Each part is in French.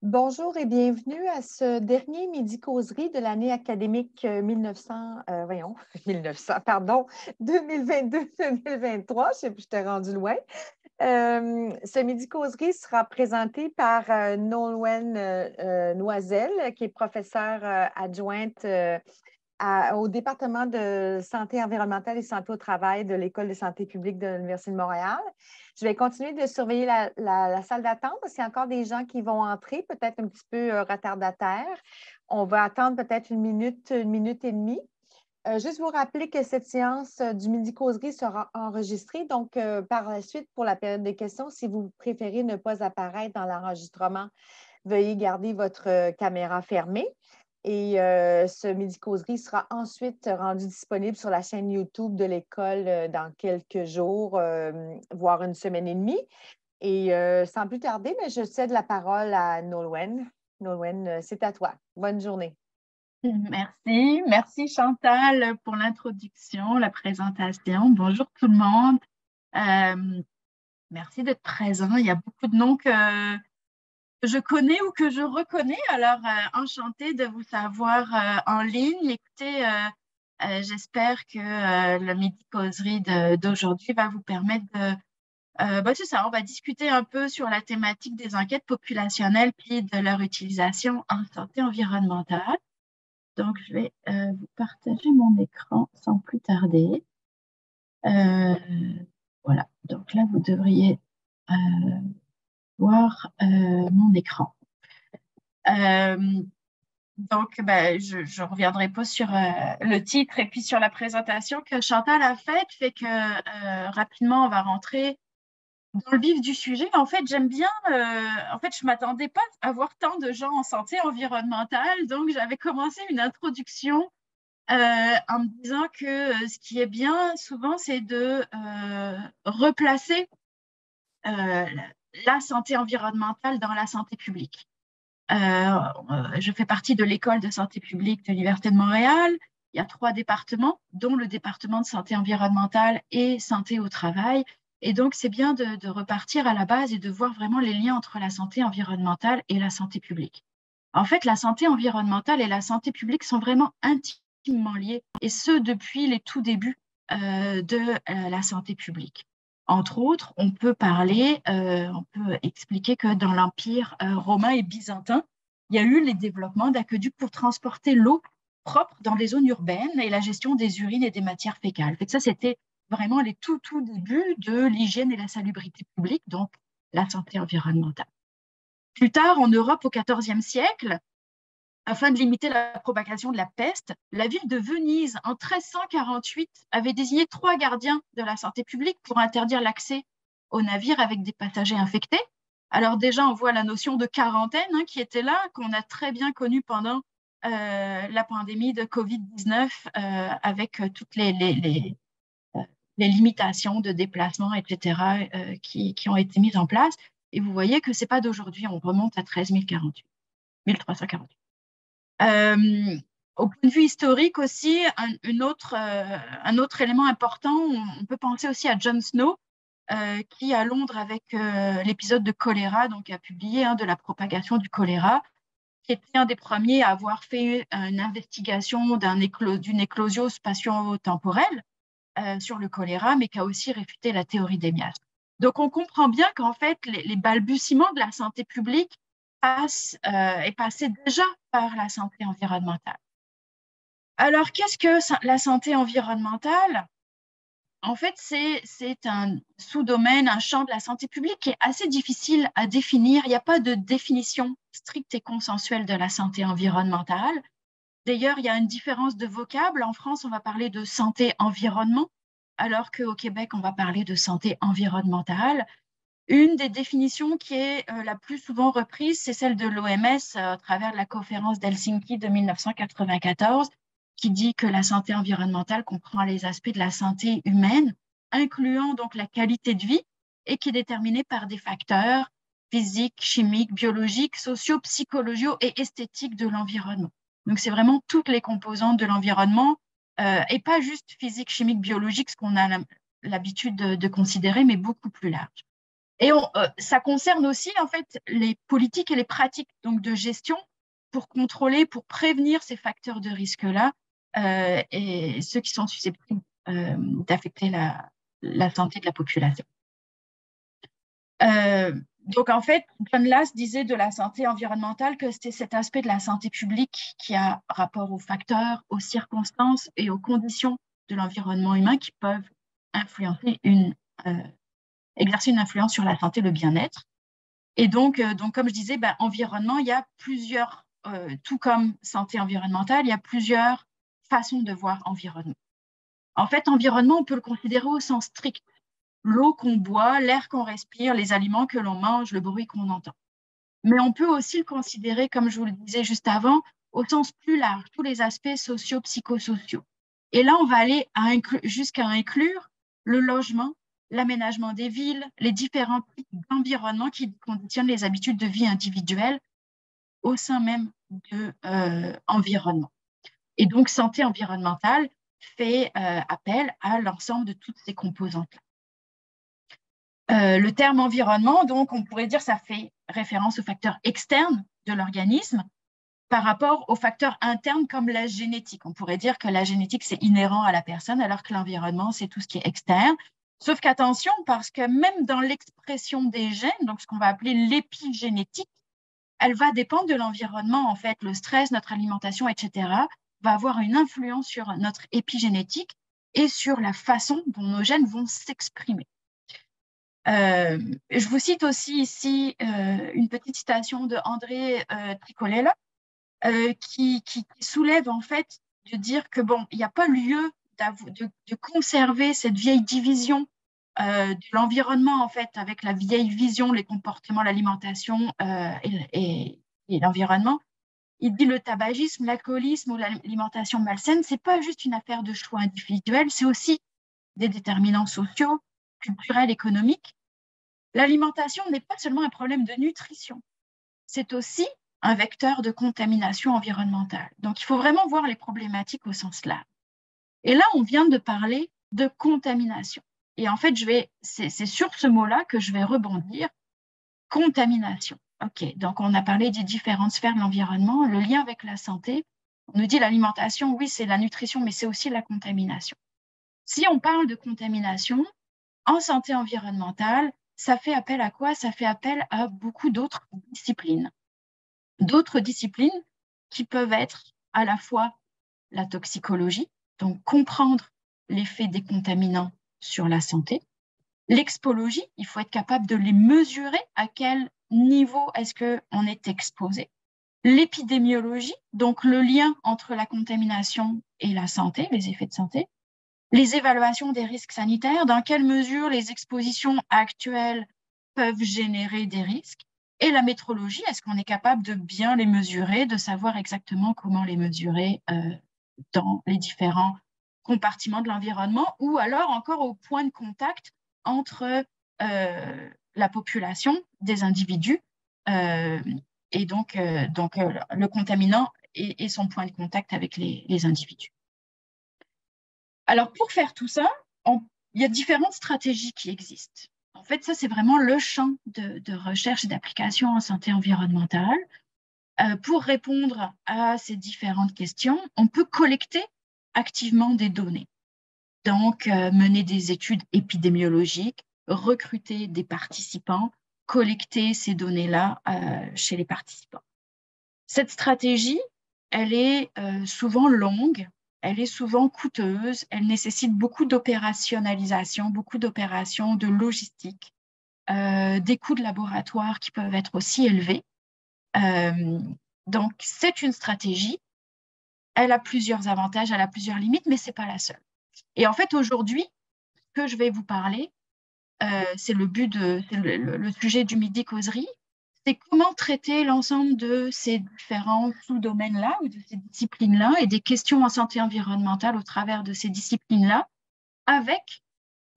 Bonjour et bienvenue à ce dernier Midi-Causerie de l'année académique 1900, pardon, 2022-2023. Je t'ai rendu loin. Ce Midi-Causerie sera présenté par Nolwenn Noiselle, qui est professeure adjointe au département de santé environnementale et santé au travail de l'École de santé publique de l'Université de Montréal. Je vais continuer de surveiller la salle d'attente parce qu'il y a encore des gens qui vont entrer, peut-être un petit peu retardataires. On va attendre peut-être une minute et demie. Juste vous rappeler que cette séance du Midi-Causerie sera enregistrée. Donc, par la suite, pour la période de questions, si vous préférez ne pas apparaître dans l'enregistrement, veuillez garder votre caméra fermée. Et ce Midi-Causerie sera ensuite rendu disponible sur la chaîne YouTube de l'école dans quelques jours, voire une semaine et demie. Et sans plus tarder, mais je cède la parole à Nolwenn. Nolwenn, c'est à toi. Bonne journée. Merci Chantal pour l'introduction, la présentation. Bonjour tout le monde. Merci d'être présent. Il y a beaucoup de noms que je connais ou que je reconnais. Alors, enchantée de vous savoir en ligne. Écoutez, j'espère que le Midi-Causerie d'aujourd'hui va vous permettre de... c'est ça, on va discuter un peu sur la thématique des enquêtes populationnelles puis de leur utilisation en santé environnementale. Donc, je vais vous partager mon écran sans plus tarder. Voilà, donc là, vous devriez voir mon écran. Je ne reviendrai pas sur le titre et puis sur la présentation que Chantal a faite, fait que rapidement, on va rentrer dans le vif du sujet. En fait, j'aime bien, je ne m'attendais pas à voir tant de gens en santé environnementale, donc j'avais commencé une introduction en me disant que ce qui est bien souvent, c'est de replacer la santé environnementale dans la santé publique. Je fais partie de l'école de santé publique de l'Université de Montréal. Il y a 3 départements, dont le département de santé environnementale et santé au travail. Et donc, c'est bien de repartir à la base et de voir vraiment les liens entre la santé environnementale et la santé publique. En fait, la santé environnementale et la santé publique sont vraiment intimement liées, et ce, depuis les tout débuts de la santé publique. Entre autres, on peut expliquer que dans l'Empire romain et byzantin, il y a eu les développements d'aqueducs pour transporter l'eau propre dans les zones urbaines et la gestion des urines et des matières fécales. Ça, c'était vraiment les tout débuts de l'hygiène et la salubrité publique, donc la santé environnementale. Plus tard, en Europe, au XIVe siècle, afin de limiter la propagation de la peste, la ville de Venise, en 1348, avait désigné 3 gardiens de la santé publique pour interdire l'accès aux navires avec des passagers infectés. Alors déjà, on voit la notion de quarantaine qui était là, qu'on a très bien connue pendant la pandémie de Covid-19 avec toutes les limitations de déplacement, etc., qui ont été mises en place. Et vous voyez que ce n'est pas d'aujourd'hui, on remonte à 1348. Au point de vue historique aussi, un autre élément important, on peut penser aussi à John Snow, qui à Londres, avec l'épisode de choléra, donc a publié de la propagation du choléra, qui était un des premiers à avoir fait une investigation d'une éclosion spatio-temporelle sur le choléra, mais qui a aussi réfuté la théorie des miasmes. Donc on comprend bien qu'en fait, les balbutiements de la santé publique est passé déjà par la santé environnementale. Alors, qu'est-ce que la santé environnementale? En fait, c'est un sous-domaine, un champ de la santé publique qui est assez difficile à définir. Il n'y a pas de définition stricte et consensuelle de la santé environnementale. D'ailleurs, il y a une différence de vocable. En France, on va parler de santé-environnement, alors qu'au Québec, on va parler de santé environnementale. Une des définitions qui est la plus souvent reprise, c'est celle de l'OMS à travers la conférence d'Helsinki de 1994, qui dit que la santé environnementale comprend les aspects de la santé humaine, incluant donc la qualité de vie, et qui est déterminée par des facteurs physiques, chimiques, biologiques, sociaux, psychologiques et esthétiques de l'environnement. Donc, c'est vraiment toutes les composantes de l'environnement, et pas juste physique, chimique, biologique, ce qu'on a l'habitude de considérer, mais beaucoup plus large. Et ça concerne aussi, en fait, les politiques et les pratiques donc, de gestion pour contrôler, pour prévenir ces facteurs de risque-là et ceux qui sont susceptibles d'affecter la santé de la population. Donc, en fait, John Lass disait de la santé environnementale que c'était cet aspect de la santé publique qui a rapport aux facteurs, aux circonstances et aux conditions de l'environnement humain qui peuvent influencer exercer une influence sur la santé et le bien-être. Et donc, comme je disais, environnement, il y a plusieurs, tout comme santé environnementale, il y a plusieurs façons de voir environnement. En fait, environnement, on peut le considérer au sens strict. L'eau qu'on boit, l'air qu'on respire, les aliments que l'on mange, le bruit qu'on entend. Mais on peut aussi le considérer, comme je vous le disais juste avant, au sens plus large, tous les aspects sociaux, psychosociaux. Et là, on va aller jusqu'à inclure le logement, l'aménagement des villes, les différents types d'environnements qui conditionnent les habitudes de vie individuelles au sein même de l'environnement. Et donc, santé environnementale fait appel à l'ensemble de toutes ces composantes-là. Le terme environnement, donc, on pourrait dire ça fait référence aux facteurs externes de l'organisme par rapport aux facteurs internes comme la génétique. On pourrait dire que la génétique, c'est inhérent à la personne, alors que l'environnement, c'est tout ce qui est externe. Sauf qu'attention, parce que même dans l'expression des gènes, donc ce qu'on va appeler l'épigénétique, elle va dépendre de l'environnement. En fait, le stress, notre alimentation, etc., va avoir une influence sur notre épigénétique et sur la façon dont nos gènes vont s'exprimer. Je vous cite aussi ici une petite citation de André Tricolella qui soulève en fait de dire que bon, il n'y a pas lieu de conserver cette vieille division de l'environnement en fait avec la vieille vision, les comportements, l'alimentation et l'environnement. Il dit le tabagisme, l'alcoolisme ou l'alimentation malsaine, c'est pas juste une affaire de choix individuel, c'est aussi des déterminants sociaux, culturels, économiques. L'alimentation n'est pas seulement un problème de nutrition, c'est aussi un vecteur de contamination environnementale. Donc, il faut vraiment voir les problématiques au sens large. Et là, on vient de parler de contamination. Et en fait, c'est sur ce mot-là que je vais rebondir. Contamination. OK, donc on a parlé des différentes sphères de l'environnement, le lien avec la santé. On nous dit l'alimentation, oui, c'est la nutrition, mais c'est aussi la contamination. Si on parle de contamination, en santé environnementale, ça fait appel à quoi? Ça fait appel à beaucoup d'autres disciplines. D'autres disciplines qui peuvent être à la fois la toxicologie, donc comprendre l'effet des contaminants sur la santé, l'expologie, il faut être capable de les mesurer, à quel niveau est-ce qu'on est exposé, l'épidémiologie, donc le lien entre la contamination et la santé, les effets de santé, les évaluations des risques sanitaires, dans quelle mesure les expositions actuelles peuvent générer des risques, et la métrologie, est-ce qu'on est capable de bien les mesurer, de savoir exactement comment les mesurer dans les différents compartiments de l'environnement, ou alors encore au point de contact entre la population des individus et donc le contaminant et son point de contact avec les individus. Alors, pour faire tout ça, il y a différentes stratégies qui existent. En fait, ça, c'est vraiment le champ de recherche et d'application en santé environnementale. Pour répondre à ces différentes questions, on peut collecter activement des données. Donc, mener des études épidémiologiques, recruter des participants, collecter ces données-là chez les participants. Cette stratégie, elle est souvent longue, elle est souvent coûteuse, elle nécessite beaucoup d'opérationnalisation, beaucoup d'opérations de logistique, des coûts de laboratoire qui peuvent être aussi élevés. Donc, c'est une stratégie, elle a plusieurs avantages, elle a plusieurs limites, mais ce n'est pas la seule. Et en fait, aujourd'hui, ce que je vais vous parler, c'est le sujet du Midi Causerie, c'est comment traiter l'ensemble de ces différents sous-domaines-là ou de ces disciplines-là et des questions en santé environnementale au travers de ces disciplines-là avec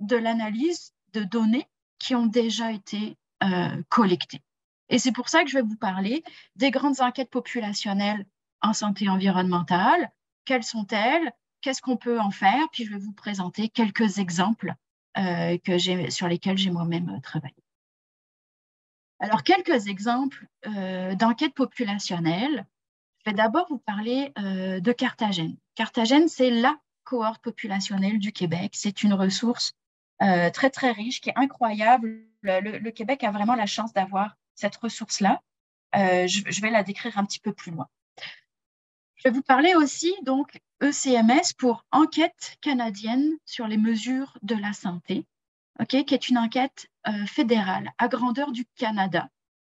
de l'analyse de données qui ont déjà été collectées. Et c'est pour ça que je vais vous parler des grandes enquêtes populationnelles en santé environnementale. Quelles sont-elles? Qu'est-ce qu'on peut en faire? Puis je vais vous présenter quelques exemples sur lesquels j'ai moi-même travaillé. Alors, quelques exemples d'enquêtes populationnelles. Je vais d'abord vous parler de Carthagène. Carthagène, c'est la cohorte populationnelle du Québec. C'est une ressource très, très riche, qui est incroyable. Le Québec a vraiment la chance d'avoir cette ressource-là. Je vais la décrire un petit peu plus loin. Je vais vous parler aussi, donc, ECMS pour Enquête canadienne sur les mesures de la santé, okay, qui est une enquête fédérale à grandeur du Canada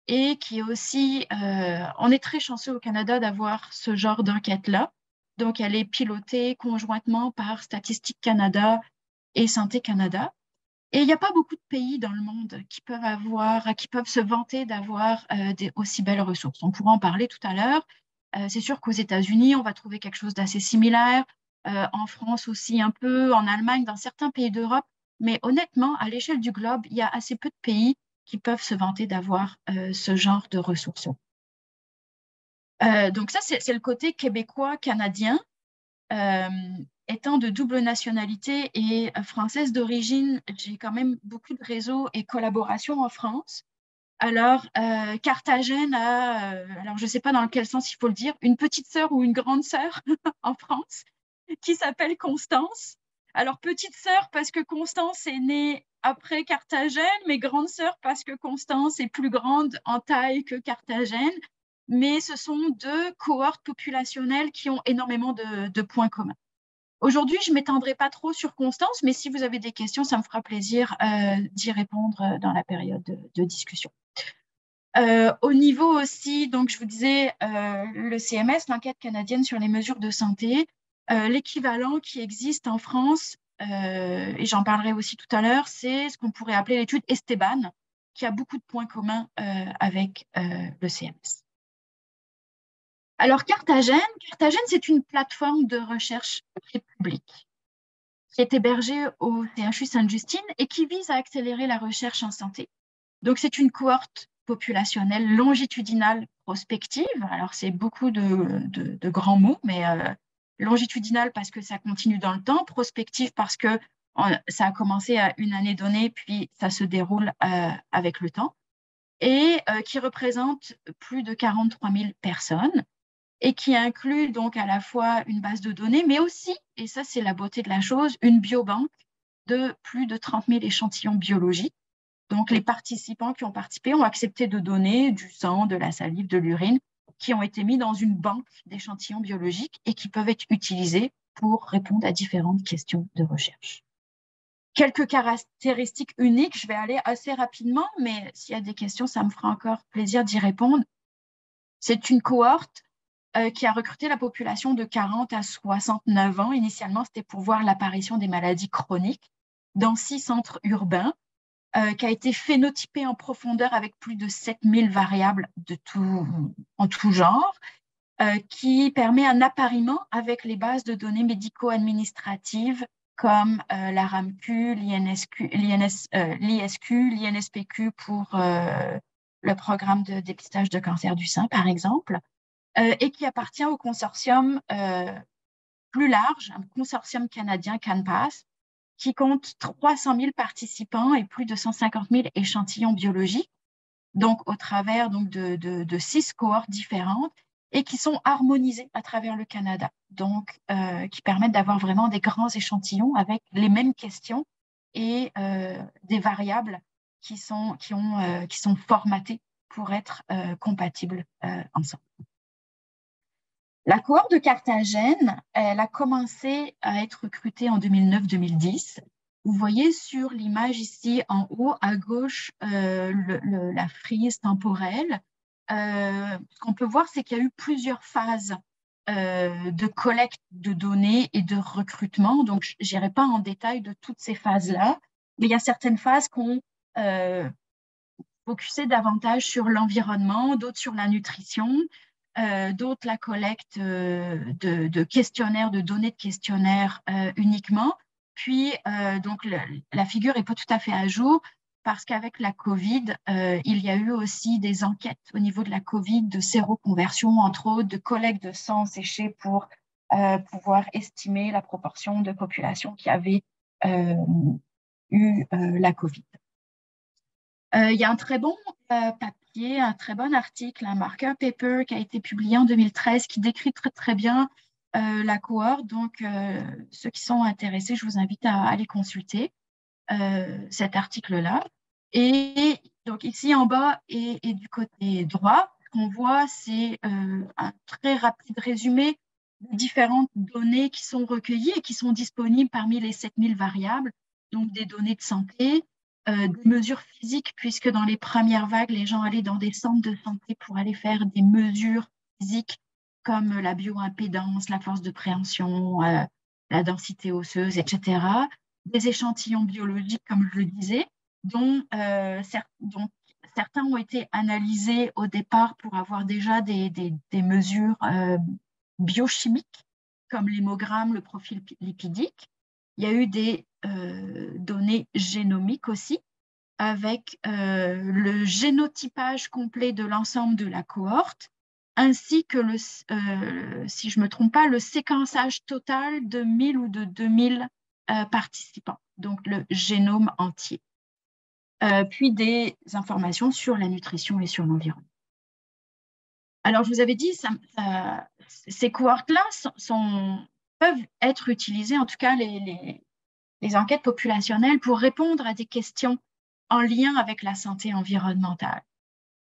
et qui est aussi, on est très chanceux au Canada d'avoir ce genre d'enquête-là. Donc, elle est pilotée conjointement par Statistique Canada et Santé Canada. Et il n'y a pas beaucoup de pays dans le monde qui peuvent se vanter d'avoir des aussi belles ressources. On pourra en parler tout à l'heure. C'est sûr qu'aux États-Unis, on va trouver quelque chose d'assez similaire. En France aussi un peu, en Allemagne, dans certains pays d'Europe. Mais honnêtement, à l'échelle du globe, il y a assez peu de pays qui peuvent se vanter d'avoir ce genre de ressources. Donc ça, c'est le côté québécois-canadien. Étant de double nationalité et française d'origine, j'ai quand même beaucoup de réseaux et collaborations en France. Alors, Carthagène a, alors je ne sais pas dans quel sens il faut le dire, une petite sœur ou une grande sœur en France qui s'appelle Constance. Alors, petite sœur parce que Constance est née après Carthagène, mais grande sœur parce que Constance est plus grande en taille que Carthagène. Mais ce sont deux cohortes populationnelles qui ont énormément de points communs. Aujourd'hui, je ne m'étendrai pas trop sur Constance, mais si vous avez des questions, ça me fera plaisir d'y répondre dans la période de discussion. Au niveau aussi, donc je vous disais, le CMS, l'enquête canadienne sur les mesures de santé, l'équivalent qui existe en France, et j'en parlerai aussi tout à l'heure, c'est ce qu'on pourrait appeler l'étude Esteban, qui a beaucoup de points communs avec le CMS. Alors, Carthagène, c'est une plateforme de recherche publique qui est hébergée au CHU Sainte-Justine et qui vise à accélérer la recherche en santé. Donc, c'est une cohorte populationnelle longitudinale prospective. Alors, c'est beaucoup de grands mots, mais longitudinale parce que ça continue dans le temps, prospective parce que ça a commencé à une année donnée, puis ça se déroule avec le temps, et qui représente plus de 43 000 personnes et qui inclut donc à la fois une base de données, mais aussi, et ça c'est la beauté de la chose, une biobanque de plus de 30 000 échantillons biologiques. Donc les participants qui ont participé ont accepté de donner du sang, de la salive, de l'urine, qui ont été mis dans une banque d'échantillons biologiques et qui peuvent être utilisés pour répondre à différentes questions de recherche. Quelques caractéristiques uniques, je vais aller assez rapidement, mais s'il y a des questions, ça me fera encore plaisir d'y répondre. C'est une cohorte qui a recruté la population de 40 à 69 ans. Initialement, c'était pour voir l'apparition des maladies chroniques dans 6 centres urbains, qui a été phénotypé en profondeur avec plus de 7000 variables en tout genre, qui permet un appariement avec les bases de données médico-administratives comme la RAMQ, l'ISQ, l'INSPQ pour le programme de dépistage de cancer du sein, par exemple, et qui appartient au consortium plus large, un consortium canadien CanPass, qui compte 300 000 participants et plus de 150 000 échantillons biologiques, donc au travers donc, de 6 cohortes différentes et qui sont harmonisées à travers le Canada, donc qui permettent d'avoir vraiment des grands échantillons avec les mêmes questions et des variables qui sont formatées pour être compatibles ensemble. La cohorte de Carthagène, elle a commencé à être recrutée en 2009-2010. Vous voyez sur l'image ici en haut à gauche la frise temporelle. Ce qu'on peut voir, c'est qu'il y a eu plusieurs phases de collecte de données et de recrutement. Donc, je n'irai pas en détail de toutes ces phases-là, mais il y a certaines phases qu'on focusé davantage sur l'environnement, d'autres sur la nutrition, d'autres la collecte de questionnaires, de données de questionnaires uniquement. Puis, donc, la figure n'est pas tout à fait à jour parce qu'avec la COVID, il y a eu aussi des enquêtes au niveau de la COVID, de séroconversion, entre autres, de collecte de sang séché pour pouvoir estimer la proportion de population qui avait eu la COVID. Il y a un très bon papier, un très bon article, un marker paper qui a été publié en 2013 qui décrit très, très bien la cohorte. Donc, ceux qui sont intéressés, je vous invite à aller consulter cet article-là. Et donc, ici en bas et du côté droit, ce qu'on voit, c'est un très rapide résumé des différentes données qui sont recueillies et qui sont disponibles parmi les 7000 variables, donc des données de santé, des mesures physiques, puisque dans les premières vagues, les gens allaient dans des centres de santé pour aller faire des mesures physiques comme la bioimpédance, la force de préhension, la densité osseuse, etc. Des échantillons biologiques, comme je le disais, dont certains ont été analysés au départ pour avoir déjà des mesures biochimiques, comme l'hémogramme, le profil lipidique. Il y a eu des données génomiques aussi, avec le génotypage complet de l'ensemble de la cohorte, ainsi que, si je ne me trompe pas, le séquençage total de 1000 ou de 2000 participants, donc le génome entier. Puis des informations sur la nutrition et sur l'environnement. Alors, je vous avais dit, ces cohortes-là peuvent être utilisées, en tout cas les enquêtes populationnelles, pour répondre à des questions en lien avec la santé environnementale.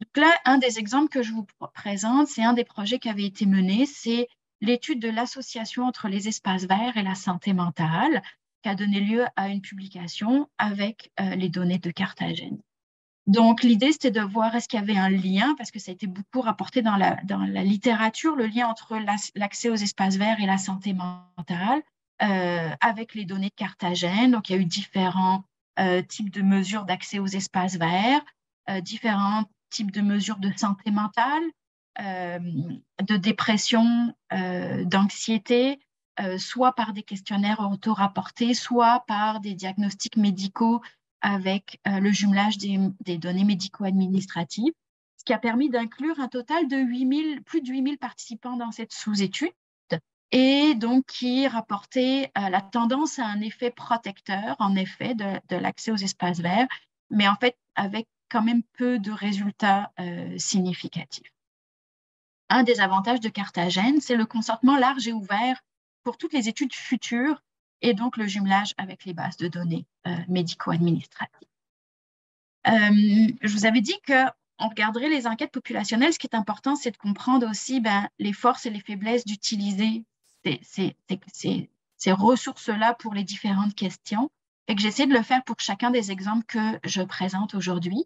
Donc là, un des exemples que je vous présente, c'est un des projets qui avait été mené, c'est l'étude de l'association entre les espaces verts et la santé mentale, qui a donné lieu à une publication avec les données de Carthagène. Donc, l'idée, c'était de voir est-ce qu'il y avait un lien, parce que ça a été beaucoup rapporté dans la littérature, le lien entre l'accès aux espaces verts et la santé mentale, avec les données de Carthagène. Donc, il y a eu différents types de mesures d'accès aux espaces verts, différents types de mesures de santé mentale, de dépression, d'anxiété, soit par des questionnaires auto-rapportés, soit par des diagnostics médicaux avec le jumelage des données médico-administratives, ce qui a permis d'inclure un total de plus de 8000 participants dans cette sous-étude, et donc qui rapportait la tendance à un effet protecteur, en effet, de l'accès aux espaces verts, mais en fait avec quand même peu de résultats significatifs. Un des avantages de Carthagène, c'est le consentement large et ouvert pour toutes les études futures et donc le jumelage avec les bases de données médico-administratives. Je vous avais dit qu'on regarderait les enquêtes populationnelles. Ce qui est important, c'est de comprendre aussi les forces et les faiblesses d'utiliser ces ressources-là pour les différentes questions. Et que j'essaie de le faire pour chacun des exemples que je présente aujourd'hui.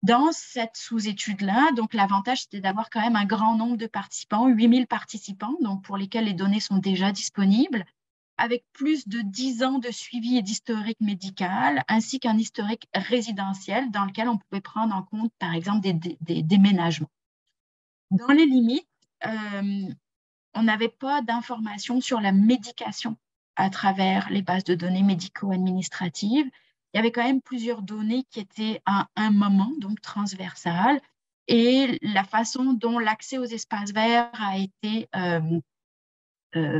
Dans cette sous-étude-là, donc l'avantage, c'était d'avoir quand même un grand nombre de participants, 8000 participants, donc pour lesquels les données sont déjà disponibles, avec plus de 10 ans de suivi et d'historique médical, ainsi qu'un historique résidentiel dans lequel on pouvait prendre en compte, par exemple, des déménagements. Dans les limites, on n'avait pas d'informations sur la médication à travers les bases de données médico-administratives. Il y avait quand même plusieurs données qui étaient à un moment, donc transversales, et la façon dont l'accès aux espaces verts a été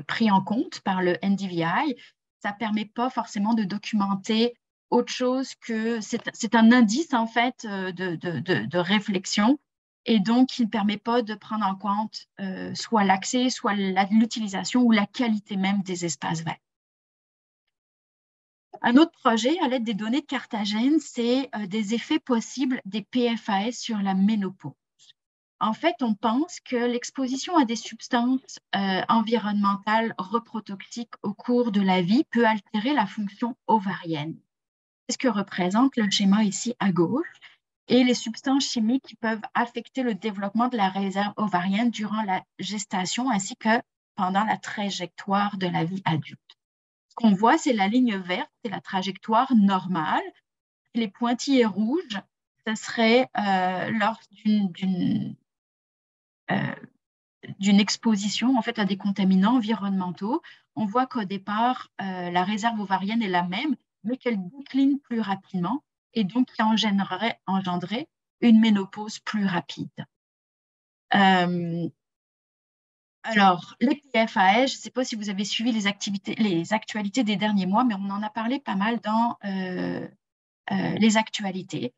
pris en compte par le NDVI, ça ne permet pas forcément de documenter autre chose que c'est un indice en fait de réflexion, et donc il ne permet pas de prendre en compte soit l'accès, soit l'utilisation ou la qualité même des espaces verts. Un autre projet à l'aide des données de Carthagène, c'est des effets possibles des PFAS sur la ménopause. En fait, on pense que l'exposition à des substances environnementales reprotoxiques au cours de la vie peut altérer la fonction ovarienne. C'est ce que représente le schéma ici à gauche, et les substances chimiques qui peuvent affecter le développement de la réserve ovarienne durant la gestation ainsi que pendant la trajectoire de la vie adulte. Ce qu'on voit, c'est la ligne verte, c'est la trajectoire normale. Les pointillés rouges, ce serait lors d'une exposition en fait, à des contaminants environnementaux. On voit qu'au départ, la réserve ovarienne est la même, mais qu'elle décline plus rapidement et donc qui engendrerait une ménopause plus rapide. Alors, les PFAS, je ne sais pas si vous avez suivi les actualités des derniers mois, mais on en a parlé pas mal dans les actualités.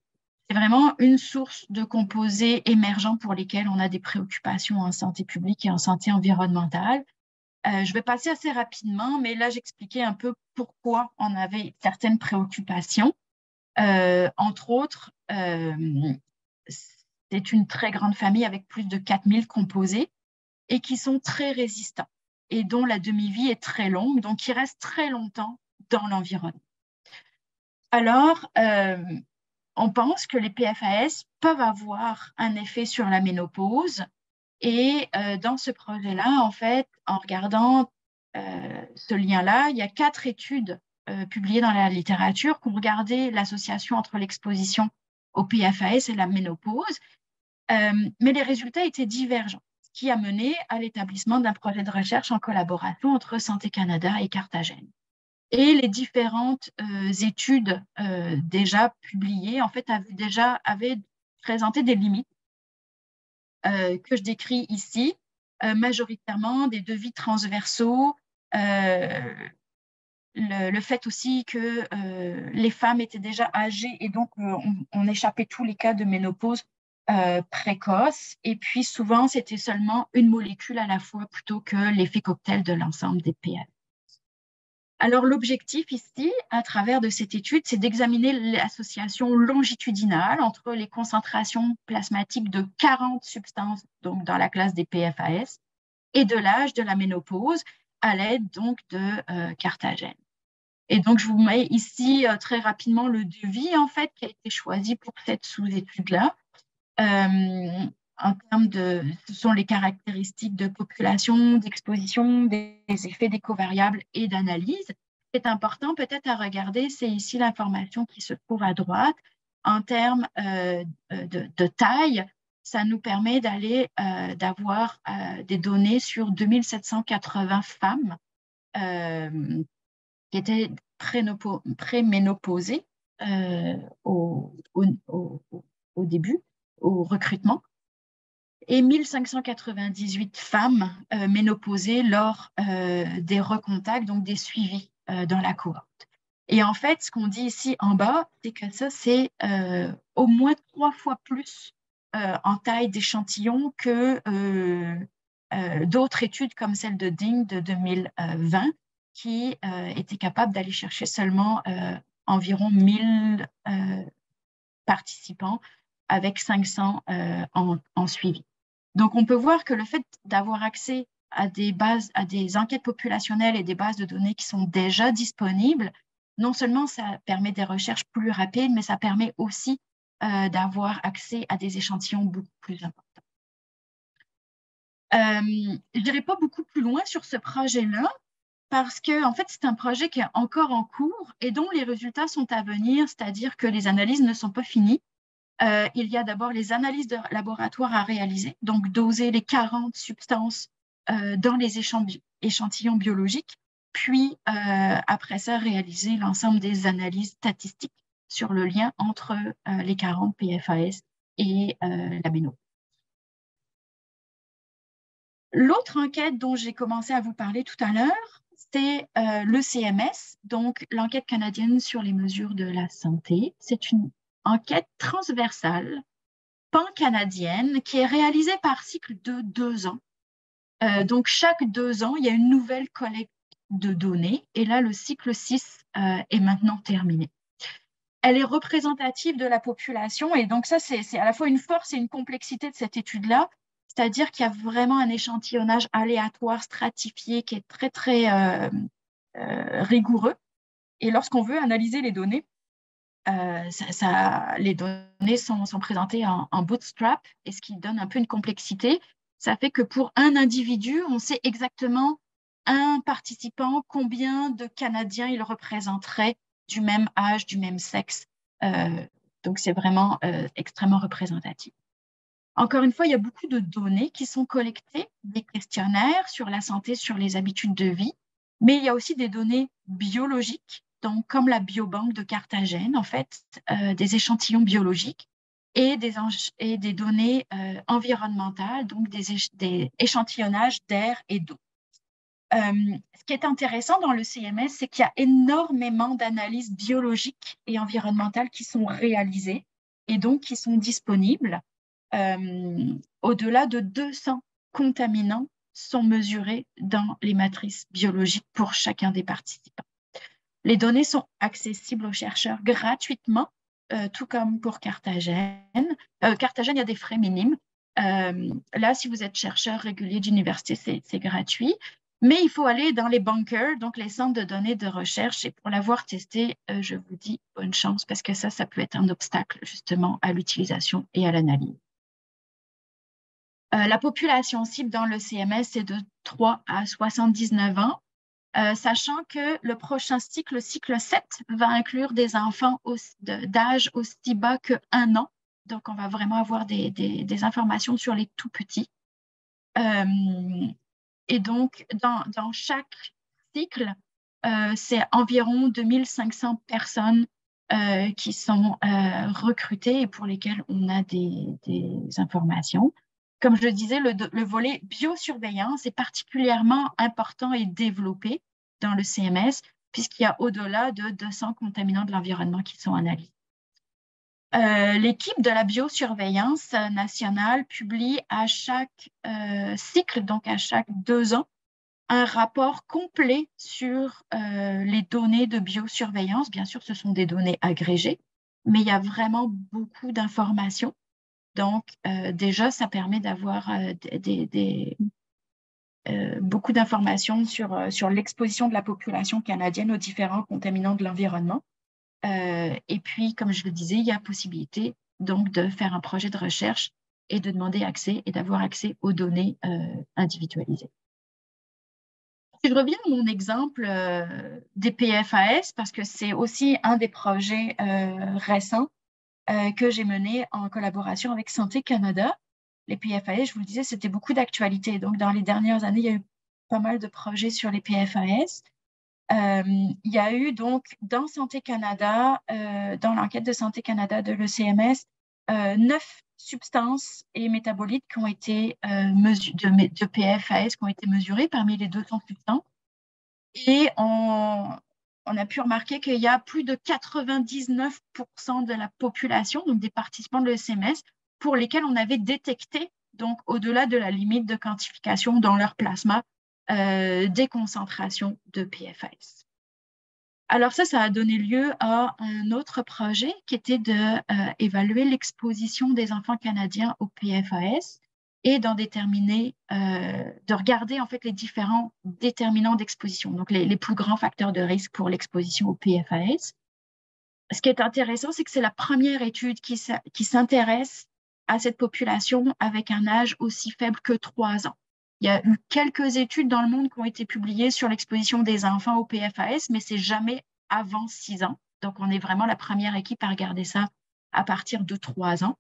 C'est vraiment une source de composés émergents pour lesquels on a des préoccupations en santé publique et en santé environnementale. Je vais passer assez rapidement, mais là, j'expliquais un peu pourquoi on avait certaines préoccupations. Entre autres, c'est une très grande famille avec plus de 4000 composés et qui sont très résistants et dont la demi-vie est très longue, donc qui restent très longtemps dans l'environnement. Alors, on pense que les PFAS peuvent avoir un effet sur la ménopause. Et dans ce projet-là, en fait, en regardant ce lien-là, il y a 4 études publiées dans la littérature qui ont regardé l'association entre l'exposition au PFAS et la ménopause, mais les résultats étaient divergents, ce qui a mené à l'établissement d'un projet de recherche en collaboration entre Santé Canada et Carthagène. Et les différentes études déjà publiées, en fait, avaient présenté des limites que je décris ici, majoritairement des devis transversaux, le fait aussi que les femmes étaient déjà âgées et donc on échappait tous les cas de ménopause précoce. Et puis souvent, c'était seulement une molécule à la fois plutôt que l'effet cocktail de l'ensemble des PFAS. Alors, l'objectif ici, à travers de cette étude, c'est d'examiner l'association longitudinale entre les concentrations plasmatiques de 40 substances, donc dans la classe des PFAS, et de l'âge de la ménopause à l'aide donc de Carthagène. Et donc, je vous mets ici très rapidement le devis, en fait, qui a été choisi pour cette sous-étude-là. En termes de, ce sont les caractéristiques de population, d'exposition, des effets des covariables et d'analyse. Ce qui est important peut-être à regarder, c'est ici l'information qui se trouve à droite. En termes de taille, ça nous permet d'avoir des données sur 2780 femmes qui étaient préménopausées au début, au recrutement, et 1598 femmes ménopausées lors des recontacts, donc des suivis dans la cohorte. Et en fait, ce qu'on dit ici en bas, c'est que ça, c'est au moins 3 fois plus en taille d'échantillon que d'autres études comme celle de Ding de 2020, qui était capable d'aller chercher seulement environ 1000 participants avec 500 en suivi. Donc, on peut voir que le fait d'avoir accès à des enquêtes populationnelles et des bases de données qui sont déjà disponibles, non seulement ça permet des recherches plus rapides, mais ça permet aussi d'avoir accès à des échantillons beaucoup plus importants. Je n'irai pas beaucoup plus loin sur ce projet-là, parce que en fait, c'est un projet qui est encore en cours et dont les résultats sont à venir, c'est-à-dire que les analyses ne sont pas finies. Il y a d'abord les analyses de laboratoire à réaliser, donc doser les 40 substances dans les échantillons biologiques, puis après ça, réaliser l'ensemble des analyses statistiques sur le lien entre les 40 PFAS et la ménopause. L'autre enquête dont j'ai commencé à vous parler tout à l'heure, c'est le CMS, donc l'enquête canadienne sur les mesures de la santé. C'est une enquête transversale, pan-canadienne, qui est réalisée par cycle de 2 ans. Donc, chaque 2 ans, il y a une nouvelle collecte de données. Et là, le cycle 6 est maintenant terminé. Elle est représentative de la population. Et donc, ça, c'est à la fois une force et une complexité de cette étude-là. C'est-à-dire qu'il y a vraiment un échantillonnage aléatoire, stratifié, qui est très, très rigoureux. Et lorsqu'on veut analyser les données, les données sont présentées en bootstrap, et ce qui donne un peu une complexité. Ça fait que pour un individu, on sait exactement un participant, combien de Canadiens il représenterait du même âge, du même sexe. Donc, c'est vraiment extrêmement représentatif. Encore une fois, il y a beaucoup de données qui sont collectées, des questionnaires sur la santé, sur les habitudes de vie, mais il y a aussi des données biologiques, donc comme la biobanque de Carthagène, en fait, des échantillons biologiques et des données environnementales, donc des échantillonnages d'air et d'eau. Ce qui est intéressant dans le CMS, c'est qu'il y a énormément d'analyses biologiques et environnementales qui sont réalisées. et donc qui sont disponibles. Au-delà de 200 contaminants sont mesurés dans les matrices biologiques pour chacun des participants. Les données sont accessibles aux chercheurs gratuitement, tout comme pour Carthagène. Carthagène, il y a des frais minimes. Là, si vous êtes chercheur régulier d'université, c'est gratuit. Mais il faut aller dans les bunkers, donc les centres de données de recherche. Et pour l'avoir testé, je vous dis bonne chance parce que ça peut être un obstacle justement à l'utilisation et à l'analyse. La population cible dans le CMS, c'est de 3 à 79 ans. Sachant que le prochain cycle, le cycle 7, va inclure des enfants d'âge aussi bas que 1 an. Donc, on va vraiment avoir des informations sur les tout petits. Et donc, dans chaque cycle, c'est environ 2500 personnes qui sont recrutées et pour lesquelles on a des informations. Comme je le disais, le volet biosurveillance est particulièrement important et développé dans le CMS, puisqu'il y a au-delà de 200 contaminants de l'environnement qui sont analysés. L'équipe de la biosurveillance nationale publie à chaque cycle, donc à chaque 2 ans, un rapport complet sur les données de biosurveillance. Bien sûr, ce sont des données agrégées, mais il y a vraiment beaucoup d'informations. Donc, déjà, ça permet d'avoir beaucoup d'informations sur l'exposition de la population canadienne aux différents contaminants de l'environnement. Et puis, comme je le disais, il y a possibilité donc de faire un projet de recherche et de demander accès et d'avoir accès aux données individualisées. Si je reviens à mon exemple des PFAS, parce que c'est aussi un des projets récents que j'ai mené en collaboration avec Santé Canada. Les PFAS, je vous le disais, c'était beaucoup d'actualité. Donc, dans les dernières années, il y a eu pas mal de projets sur les PFAS. Il y a eu donc dans Santé Canada, dans l'enquête de Santé Canada de l'ECMS, 9 substances et métabolites qui ont été de PFAS qui ont été mesurées parmi les 200 substances. Et on a pu remarquer qu'il y a plus de 99% de la population, donc des participants de l'ECMS, pour lesquels on avait détecté, donc au-delà de la limite de quantification dans leur plasma, des concentrations de PFAS. Alors ça a donné lieu à un autre projet qui était d'évaluer l'exposition des enfants canadiens au PFAS et d'en déterminer, de regarder en fait les différents déterminants d'exposition, donc les plus grands facteurs de risque pour l'exposition au PFAS. Ce qui est intéressant, c'est que c'est la première étude qui s'intéresse à cette population avec un âge aussi faible que 3 ans. Il y a eu quelques études dans le monde qui ont été publiées sur l'exposition des enfants au PFAS, mais c'est jamais avant 6 ans. Donc, on est vraiment la première équipe à regarder ça à partir de 3 ans.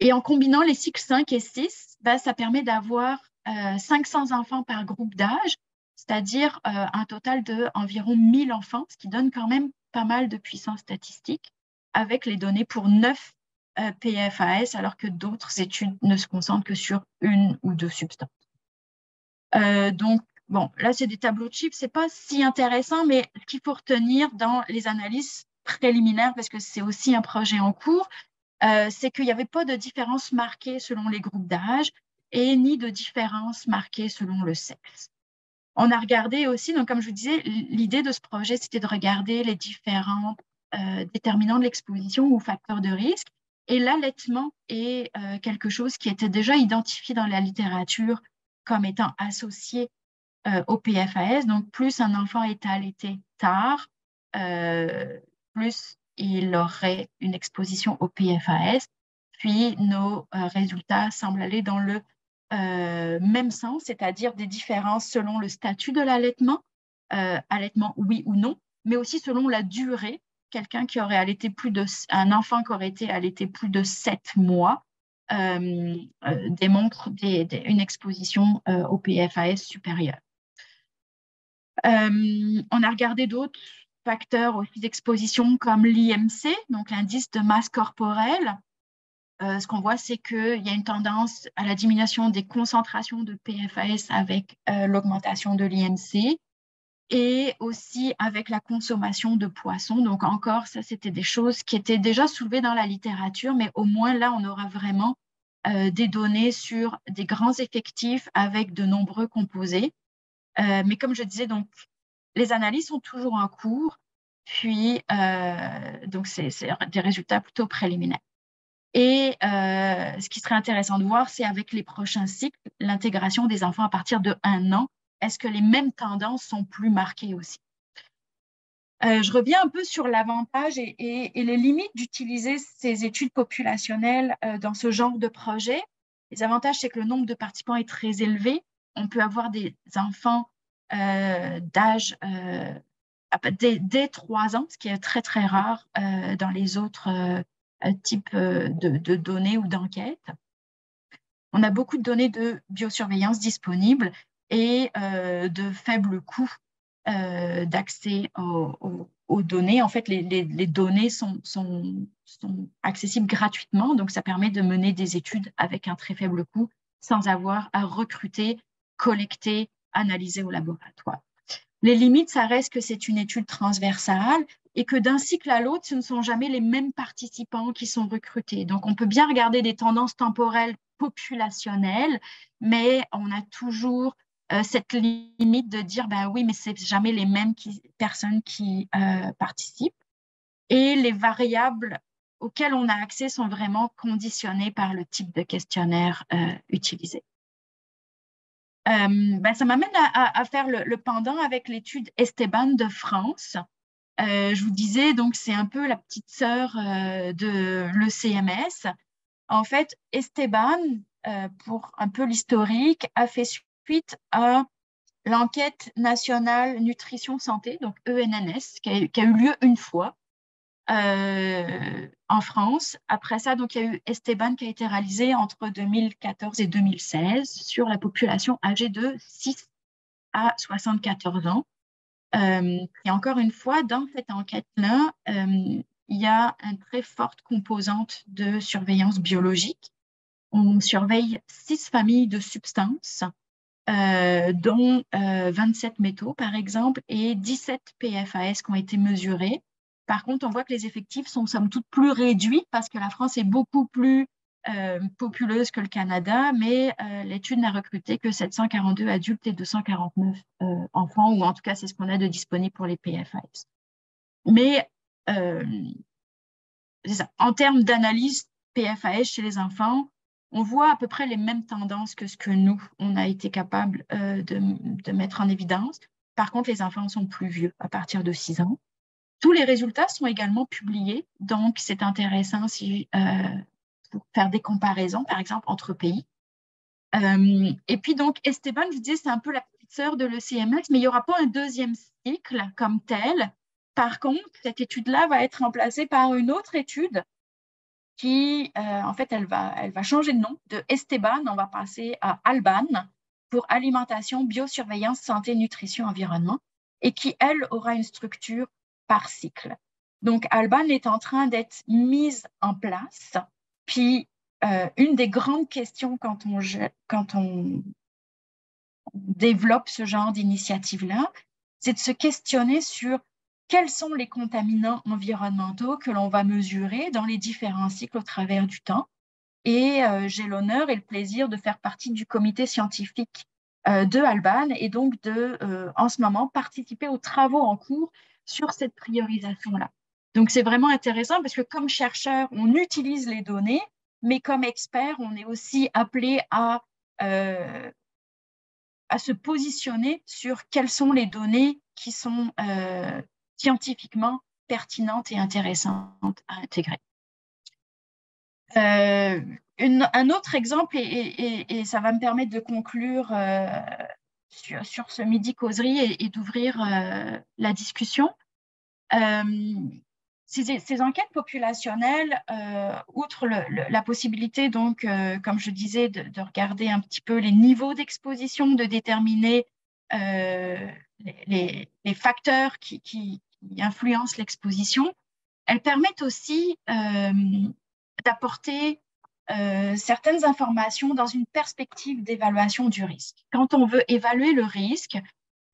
Et en combinant les cycles 5 et 6, ça permet d'avoir 500 enfants par groupe d'âge, c'est-à-dire un total d'environ 1000 enfants, ce qui donne quand même pas mal de puissance statistique, avec les données pour 9 PFAS, alors que d'autres études ne se concentrent que sur 1 ou 2 substances. Donc, bon, là, c'est des tableaux de chiffres, ce n'est pas si intéressant, mais ce qu'il faut retenir dans les analyses préliminaires, parce que c'est aussi un projet en cours, c'est qu'il n'y avait pas de différence marquée selon les groupes d'âge et ni de différence marquée selon le sexe. On a regardé aussi, donc comme je vous disais, l'idée de ce projet, c'était de regarder les différents déterminants de l'exposition ou facteurs de risque. Et l'allaitement est quelque chose qui était déjà identifié dans la littérature comme étant associé au PFAS. Donc, plus un enfant est allaité tard, plus il aurait une exposition au PFAS. Puis, nos résultats semblent aller dans le même sens, c'est-à-dire des différences selon le statut de l'allaitement, allaitement oui ou non, mais aussi selon la durée. Quelqu'un qui aurait allaité un enfant qui aurait été allaité plus de 7 mois démontre une exposition au PFAS supérieure. On a regardé d'autres facteurs aussi d'exposition comme l'IMC, donc l'indice de masse corporelle. Ce qu'on voit, c'est qu'il y a une tendance à la diminution des concentrations de PFAS avec l'augmentation de l'IMC. et aussi avec la consommation de poissons. Donc encore, ça, c'était des choses qui étaient déjà soulevées dans la littérature, mais au moins là, on aura vraiment des données sur des grands effectifs avec de nombreux composés. Mais comme je disais, donc, les analyses sont toujours en cours, puis donc c'est des résultats plutôt préliminaires. Et ce qui serait intéressant de voir, c'est avec les prochains cycles, l'intégration des enfants à partir de 1 an. Est-ce que les mêmes tendances sont plus marquées aussi? Je reviens un peu sur l'avantage et les limites d'utiliser ces études populationnelles dans ce genre de projet. Les avantages, c'est que le nombre de participants est très élevé. On peut avoir des enfants d'âge dès 3 ans, ce qui est très, très rare dans les autres types de données ou d'enquêtes. On a beaucoup de données de biosurveillance disponibles et de faibles coûts d'accès aux données. En fait, les données sont accessibles gratuitement, donc ça permet de mener des études avec un très faible coût sans avoir à recruter, collecter, analyser au laboratoire. Les limites, ça reste que c'est une étude transversale et que d'un cycle à l'autre, ce ne sont jamais les mêmes participants qui sont recrutés. Donc, on peut bien regarder des tendances temporelles populationnelles, mais on a toujours cette limite de dire, ben oui, mais c'est jamais les mêmes personnes qui participent. Et les variables auxquelles on a accès sont vraiment conditionnées par le type de questionnaire utilisé. Ça m'amène à faire le pendant avec l'étude Esteban de France. Je vous disais, donc, c'est un peu la petite sœur de l'ECMS. En fait, Esteban, pour un peu l'historique, a fait suite à l'enquête nationale nutrition santé, donc ENNS, qui a eu lieu une fois en France. Après ça, donc, il y a eu Esteban qui a été réalisé entre 2014 et 2016 sur la population âgée de 6 à 74 ans. Et encore une fois, dans cette enquête-là, il y a une très forte composante de surveillance biologique. On surveille 6 familles de substances, dont 27 métaux, par exemple, et 17 PFAS qui ont été mesurés. Par contre, on voit que les effectifs sont somme toute plus réduits parce que la France est beaucoup plus populeuse que le Canada, mais l'étude n'a recruté que 742 adultes et 249 enfants, ou en tout cas, c'est ce qu'on a de disponible pour les PFAS. Mais c'est ça. En termes d'analyse PFAS chez les enfants, on voit à peu près les mêmes tendances que ce que nous, on a été capable de mettre en évidence. Par contre, les enfants sont plus vieux, à partir de 6 ans. Tous les résultats sont également publiés, donc c'est intéressant pour faire des comparaisons, par exemple, entre pays. Et puis donc, Esteban, je disais, c'est un peu la petite sœur de l'ECMS, mais il n'y aura pas un deuxième cycle comme tel. Par contre, cette étude-là va être remplacée par une autre étude qui, en fait, elle va changer de nom. De Esteban, on va passer à Alban pour alimentation, biosurveillance, santé, nutrition, environnement, et qui, elle, aura une structure par cycle. Donc, Alban est en train d'être mise en place. Puis, une des grandes questions quand on développe ce genre d'initiative-là, c'est de se questionner sur quels sont les contaminants environnementaux que l'on va mesurer dans les différents cycles au travers du temps. Et j'ai l'honneur et le plaisir de faire partie du comité scientifique de Alban et donc en ce moment, participer aux travaux en cours sur cette priorisation-là. Donc, c'est vraiment intéressant parce que comme chercheur, on utilise les données, mais comme expert, on est aussi appelé à se positionner sur quelles sont les données qui sont scientifiquement pertinentes et intéressantes à intégrer. Un autre exemple, et ça va me permettre de conclure sur ce midi causerie et d'ouvrir la discussion. Ces enquêtes populationnelles, outre la possibilité, donc, comme je disais, de regarder un petit peu les niveaux d'exposition, de déterminer les facteurs qui influencent l'exposition, elles permettent aussi d'apporter certaines informations dans une perspective d'évaluation du risque. Quand on veut évaluer le risque,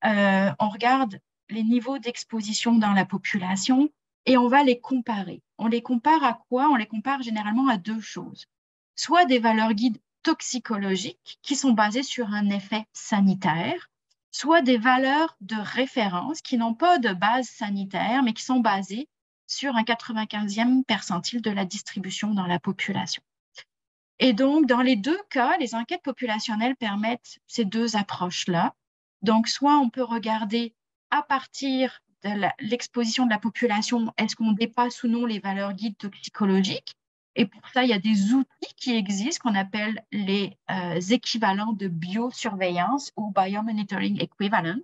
on regarde les niveaux d'exposition dans la population et on va les comparer. On les compare à quoi? On les compare généralement à deux choses. Soit des valeurs guides toxicologiques qui sont basées sur un effet sanitaire, soit des valeurs de référence qui n'ont pas de base sanitaire, mais qui sont basées sur un 95e percentile de la distribution dans la population. Et donc, dans les deux cas, les enquêtes populationnelles permettent ces deux approches-là. Donc, soit on peut regarder à partir de l'exposition de la population, est-ce qu'on dépasse ou non les valeurs guides toxicologiques? Et pour ça, il y a des outils qui existent qu'on appelle les équivalents de biosurveillance ou biomonitoring equivalent,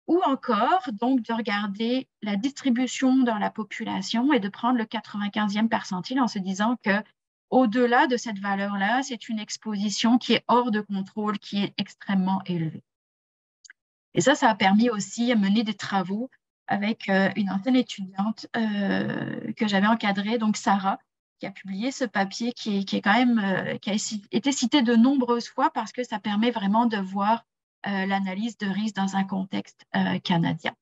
ou encore donc de regarder la distribution dans la population et de prendre le 95e percentile en se disant que au-delà de cette valeur-là, c'est une exposition qui est hors de contrôle, qui est extrêmement élevée. Et ça a permis aussi de mener des travaux avec une ancienne étudiante que j'avais encadrée, donc Sarah, qui a publié ce papier qui est quand même, qui a été cité de nombreuses fois parce que ça permet vraiment de voir l'analyse de risque dans un contexte canadien.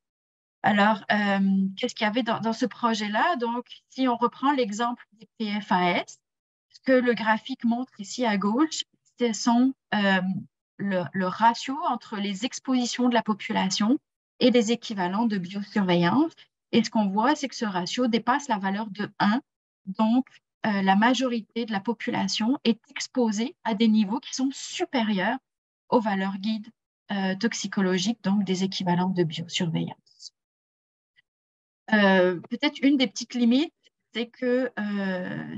Alors, qu'est-ce qu'il y avait dans ce projet-là? Donc, si on reprend l'exemple des PFAS, ce que le graphique montre ici à gauche, ce sont le ratio entre les expositions de la population et les équivalents de biosurveillance. Et ce qu'on voit, c'est que ce ratio dépasse la valeur de 1. Donc, la majorité de la population est exposée à des niveaux qui sont supérieurs aux valeurs guides toxicologiques, donc des équivalents de biosurveillance. Peut-être une des petites limites, c'est que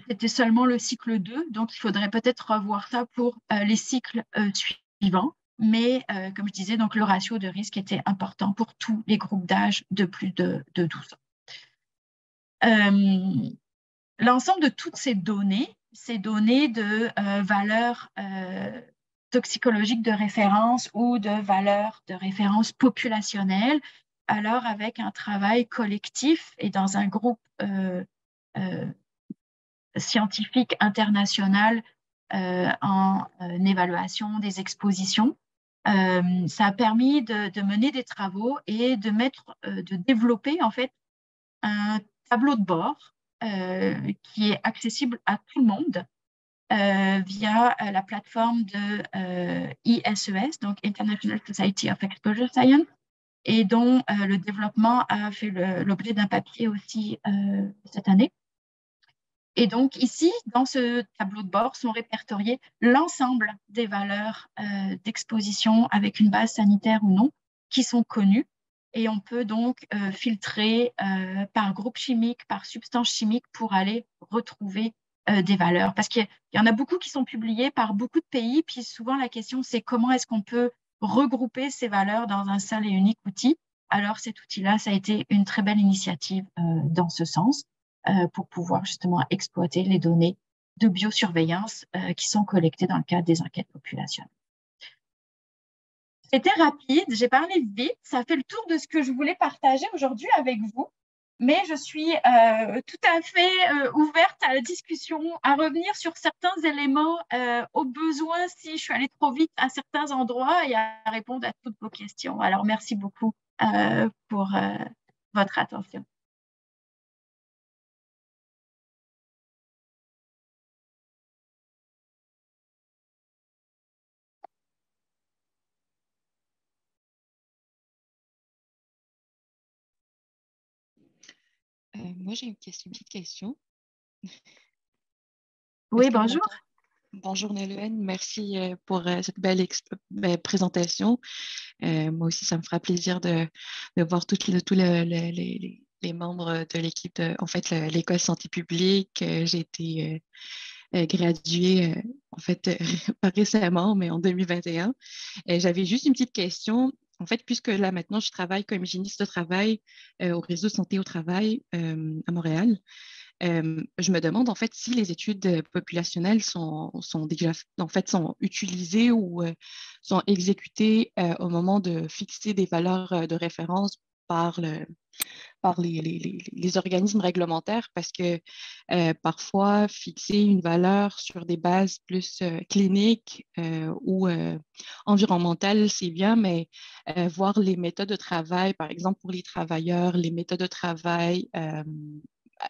c'était seulement le cycle 2, donc il faudrait peut-être revoir ça pour les cycles suivants. Mais comme je disais, donc, le ratio de risque était important pour tous les groupes d'âge de plus de 12 ans. L'ensemble de toutes ces données de valeurs toxicologiques de référence ou de valeurs de référence populationnelle, alors avec un travail collectif et dans un groupe scientifique international en évaluation des expositions, ça a permis de mener des travaux et de développer en fait un tableau de bord qui est accessible à tout le monde via la plateforme de ISES, donc International Society of Exposure Science, et dont le développement a fait l'objet d'un papier aussi cette année. Et donc ici, dans ce tableau de bord, sont répertoriées l'ensemble des valeurs d'exposition avec une base sanitaire ou non qui sont connues. Et on peut donc filtrer par groupe chimique, par substance chimique pour aller retrouver des valeurs. Parce qu'il y en a beaucoup qui sont publiées par beaucoup de pays. Puis souvent, la question, c'est comment est-ce qu'on peut regrouper ces valeurs dans un seul et unique outil. Alors cet outil-là, ça a été une très belle initiative dans ce sens pour pouvoir justement exploiter les données de biosurveillance qui sont collectées dans le cadre des enquêtes populationnelles. C'était rapide, j'ai parlé vite, ça fait le tour de ce que je voulais partager aujourd'hui avec vous, mais je suis tout à fait ouverte à la discussion, à revenir sur certains éléments au besoin si je suis allée trop vite à certains endroits et à répondre à toutes vos questions. Alors, merci beaucoup pour votre attention. Moi, j'ai une petite question. Oui, bonjour. Bonjour Nolwenn, merci pour cette belle présentation. Moi aussi, ça me fera plaisir de voir tous les membres de l'équipe, en fait, l'école santé publique. J'ai été graduée, en fait, pas récemment, mais en 2021. J'avais juste une petite question. En fait, puisque là, maintenant, je travaille comme hygiéniste de travail au réseau Santé au travail à Montréal, je me demande, en fait, si les études populationnelles sont déjà, en fait, sont utilisées ou sont exécutées au moment de fixer des valeurs de référence par par les organismes réglementaires parce que parfois, fixer une valeur sur des bases plus cliniques ou environnementales, c'est bien, mais voir les méthodes de travail, par exemple pour les travailleurs, les méthodes de travail,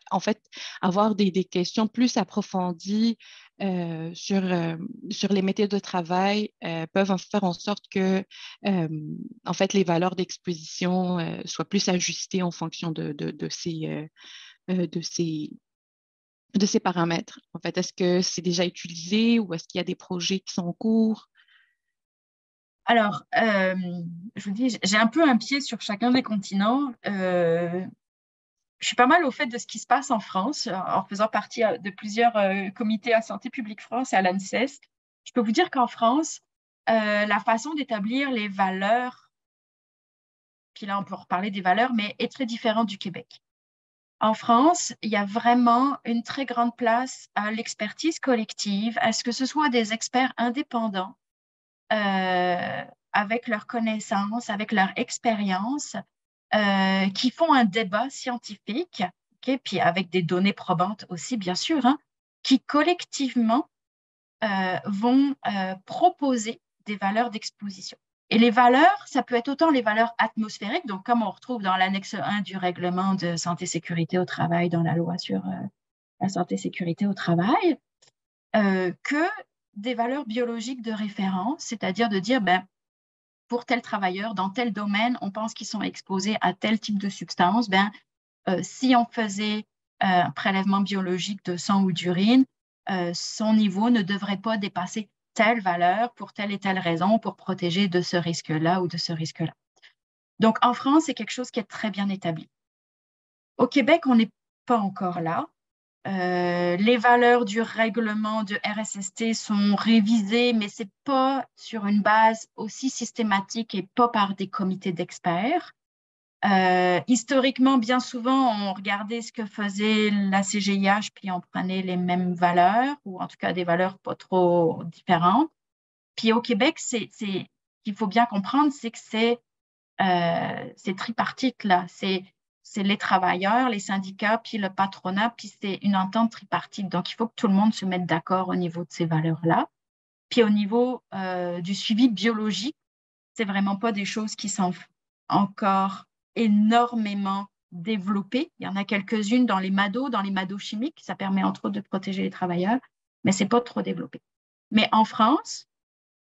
en fait, avoir des questions plus approfondies sur les méthodes de travail peuvent faire en sorte que, en fait, les valeurs d'exposition soient plus ajustées en fonction de ces paramètres. En fait, est-ce que c'est déjà utilisé ou est-ce qu'il y a des projets qui sont en cours? Alors, je vous dis, j'ai un peu un pied sur chacun des continents. Je suis pas mal au fait de ce qui se passe en France, en faisant partie de plusieurs comités à Santé publique France et à l'ANSES. Je peux vous dire qu'en France, la façon d'établir les valeurs, puis là on peut reparler des valeurs, mais est très différente du Québec. En France, il y a vraiment une très grande place à l'expertise collective, à ce que ce soit des experts indépendants, avec leurs connaissances, avec leur expérience, qui font un débat scientifique, okay, puis avec des données probantes aussi, bien sûr, hein, qui collectivement vont proposer des valeurs d'exposition. Et les valeurs, ça peut être autant les valeurs atmosphériques, donc comme on retrouve dans l'annexe 1 du règlement de santé-sécurité au travail, dans la loi sur la santé-sécurité au travail, que des valeurs biologiques de référence, c'est-à-dire de dire, ben, pour tel travailleur, dans tel domaine, on pense qu'ils sont exposés à tel type de substance, ben, si on faisait un prélèvement biologique de sang ou d'urine, son niveau ne devrait pas dépasser telle valeur pour telle et telle raison pour protéger de ce risque-là ou de ce risque-là. Donc, en France, c'est quelque chose qui est très bien établi. Au Québec, on n'est pas encore là. Les valeurs du règlement de RSST sont révisées, mais ce n'est pas sur une base aussi systématique et pas par des comités d'experts. Historiquement, bien souvent, on regardait ce que faisait la CGIH, puis on prenait les mêmes valeurs, ou en tout cas des valeurs pas trop différentes. Puis au Québec, qu'il faut bien comprendre, c'est que c'est tripartite, là. C'est les travailleurs, les syndicats, puis le patronat, puis c'est une entente tripartite. Donc, il faut que tout le monde se mette d'accord au niveau de ces valeurs-là. Puis au niveau du suivi biologique, c'est vraiment pas des choses qui sont encore énormément développées. Il y en a quelques-unes dans les MADO chimiques. Ça permet entre autres de protéger les travailleurs, mais c'est pas trop développé. Mais en France,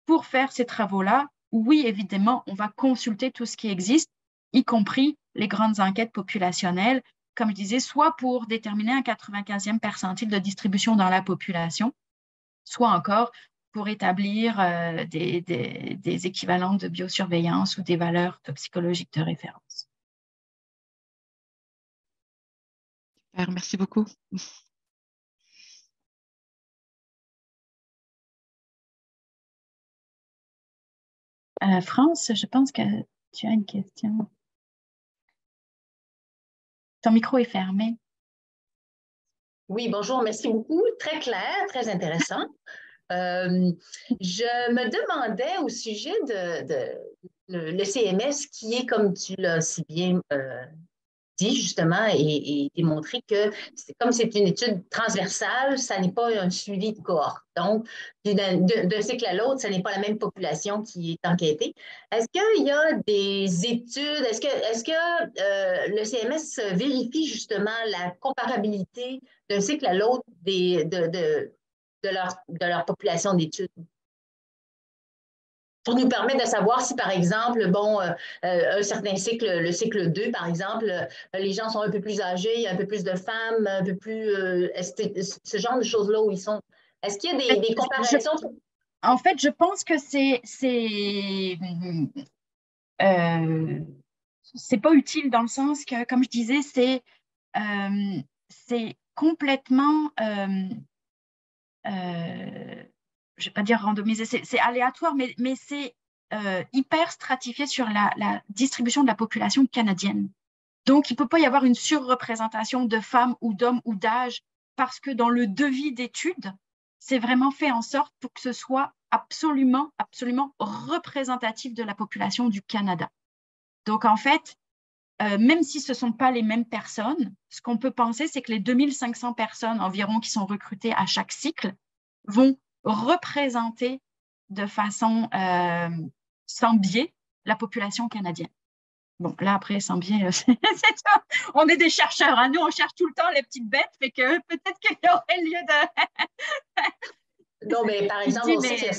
pour faire ces travaux-là, oui, évidemment, on va consulter tout ce qui existe, y compris les grandes enquêtes populationnelles, comme je disais, soit pour déterminer un 95e percentile de distribution dans la population, soit encore pour établir des équivalents de biosurveillance ou des valeurs toxicologiques de référence. Super, merci beaucoup. France, je pense que tu as une question. Ton micro est fermé. Oui, bonjour, merci beaucoup. Très clair, très intéressant. Je me demandais au sujet le CMS qui est, comme tu l'as si bien dit justement et démontré que comme c'est une étude transversale, ça n'est pas un suivi de cohorte. Donc, d'un cycle à l'autre, ce n'est pas la même population qui est enquêtée. Est-ce qu'il y a des études, est-ce que le CMS vérifie justement la comparabilité d'un cycle à l'autre de leur population d'études? Pour nous permettre de savoir si, par exemple, bon, un certain cycle, le cycle 2, par exemple, les gens sont un peu plus âgés, il y a un peu plus de femmes, un peu plus... ce genre de choses-là où ils sont. Est-ce qu'il y a des comparaisons? En fait, je pense que c'est pas utile dans le sens que, comme je disais, c'est complètement... je ne vais pas dire randomisé, c'est aléatoire, mais c'est hyper stratifié sur la distribution de la population canadienne. Donc, il ne peut pas y avoir une surreprésentation de femmes ou d'hommes ou d'âge parce que dans le devis d'études, c'est vraiment fait en sorte pour que ce soit absolument, absolument représentatif de la population du Canada. Donc, en fait, même si ce ne sont pas les mêmes personnes, ce qu'on peut penser, c'est que les 2500 personnes environ qui sont recrutées à chaque cycle vont représenter de façon sans biais la population canadienne. Bon, là, après, sans biais, on est des chercheurs. Hein. Nous, on cherche tout le temps les petites bêtes, fait que peut-être qu'il y aurait lieu de… Non, mais par exemple, on sait qu'il y a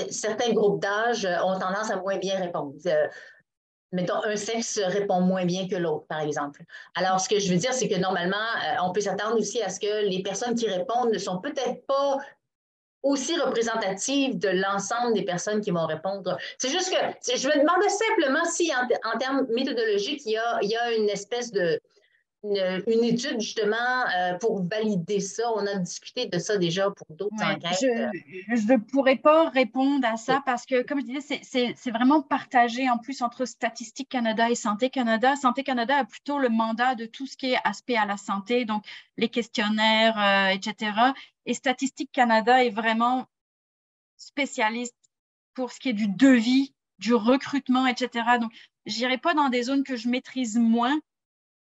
certains groupes d'âge ont tendance à moins bien répondre. Mettons, un sexe répond moins bien que l'autre, par exemple. Alors, ce que je veux dire, c'est que normalement, on peut s'attendre aussi à ce que les personnes qui répondent ne sont peut-être pas aussi représentatives de l'ensemble des personnes qui vont répondre. C'est juste que je me demandais simplement si, en termes méthodologiques, il y a une espèce de une étude justement pour valider ça. On a discuté de ça déjà pour d'autres enquêtes. Je ne pourrais pas répondre à ça parce que, comme je disais, c'est vraiment partagé en plus entre Statistique Canada et Santé Canada. Santé Canada a plutôt le mandat de tout ce qui est aspect à la santé, donc les questionnaires, etc. Et Statistique Canada est vraiment spécialiste pour ce qui est du devis, du recrutement, etc. Donc, je n'irai pas dans des zones que je maîtrise moins.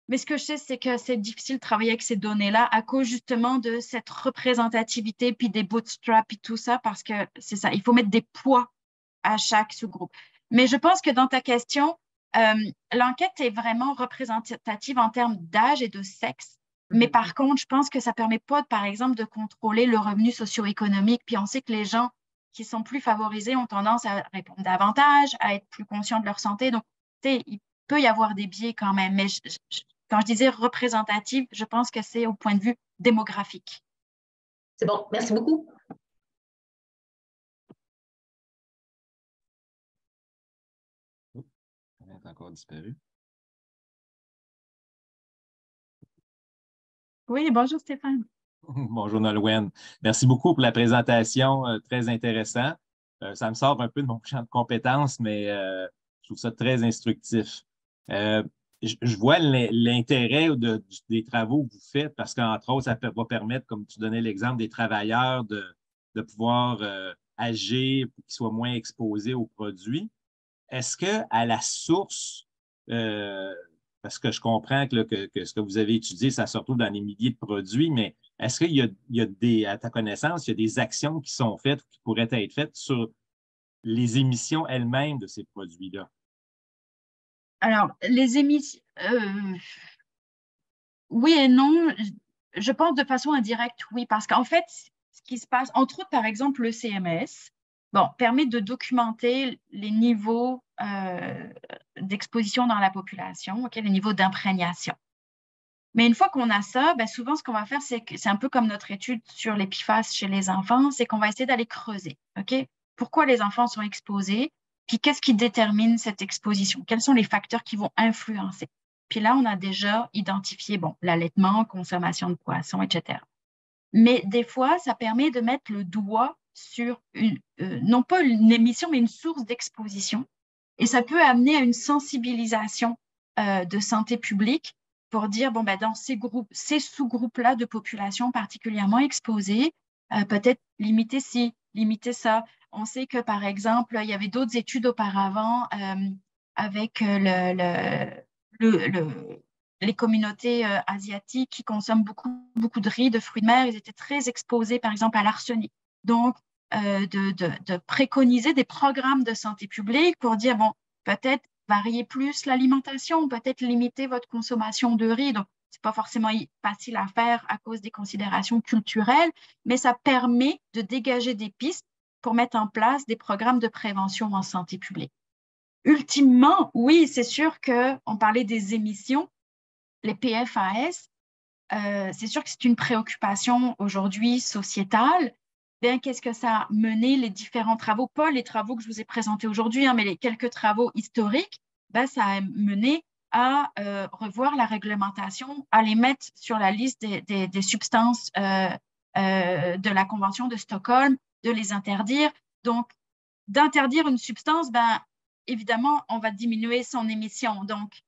Mais ce que je sais, c'est que c'est difficile de travailler avec ces données-là à cause justement de cette représentativité, puis des bootstraps et tout ça, parce que c'est ça, il faut mettre des poids à chaque sous-groupe. Mais je pense que dans ta question, l'enquête est vraiment représentative en termes d'âge et de sexe. Mais par contre, je pense que ça ne permet pas, par exemple, de contrôler le revenu socio-économique. Puis on sait que les gens qui sont plus favorisés ont tendance à répondre davantage, à être plus conscients de leur santé. Donc, tu sais, il peut y avoir des biais quand même. Mais quand je disais représentative, je pense que c'est au point de vue démographique. C'est bon, merci beaucoup. Elle est encore disparue. Oui, bonjour Stéphane. Bonjour Nolwenn. Merci beaucoup pour la présentation, très intéressant. Ça me sort un peu de mon champ de compétences, mais je trouve ça très instructif. Je vois l'intérêt des travaux que vous faites parce qu'entre autres, ça va permettre, comme tu donnais l'exemple des travailleurs, de pouvoir agir pour qu'ils soient moins exposés aux produits. Est-ce qu'à la source, parce que je comprends que ce que vous avez étudié, ça se retrouve dans des milliers de produits, mais est-ce qu'il y a à ta connaissance, il y a des actions qui sont faites ou qui pourraient être faites sur les émissions elles-mêmes de ces produits-là? Alors, les émissions, oui et non, je pense de façon indirecte, oui, parce qu'en fait, ce qui se passe, entre autres, par exemple, le CMS, permet de documenter les niveaux d'exposition dans la population, les niveaux d'imprégnation. Mais une fois qu'on a ça, souvent, ce qu'on va faire, c'est un peu comme notre étude sur les PFAS chez les enfants, c'est qu'on va essayer d'aller creuser. Pourquoi les enfants sont exposés? Puis qu'est-ce qui détermine cette exposition? Quels sont les facteurs qui vont influencer? Puis là, on a déjà identifié l'allaitement, consommation de poissons, etc. Mais des fois, ça permet de mettre le doigt sur non pas une émission, mais une source d'exposition. Et ça peut amener à une sensibilisation de santé publique pour dire, dans ces sous-groupes-là de population particulièrement exposés, peut-être limiter ci, limiter ça. On sait que, par exemple, il y avait d'autres études auparavant avec les communautés asiatiques qui consomment beaucoup de riz, de fruits de mer. Ils étaient très exposés, par exemple, à l'arsenic. Donc, de préconiser des programmes de santé publique pour dire, peut-être varier plus l'alimentation, peut-être limiter votre consommation de riz. Donc, ce n'est pas forcément facile à faire à cause des considérations culturelles, mais ça permet de dégager des pistes pour mettre en place des programmes de prévention en santé publique. Ultimement, oui, c'est sûr qu'on parlait des émissions, les PFAS, c'est sûr que c'est une préoccupation aujourd'hui sociétale. Qu'est-ce que ça a mené, les différents travaux, pas les travaux que je vous ai présentés aujourd'hui, mais les quelques travaux historiques, ça a mené à revoir la réglementation, à les mettre sur la liste des substances de la Convention de Stockholm, de les interdire. Donc, d'interdire une substance, évidemment, on va diminuer son émission. Donc,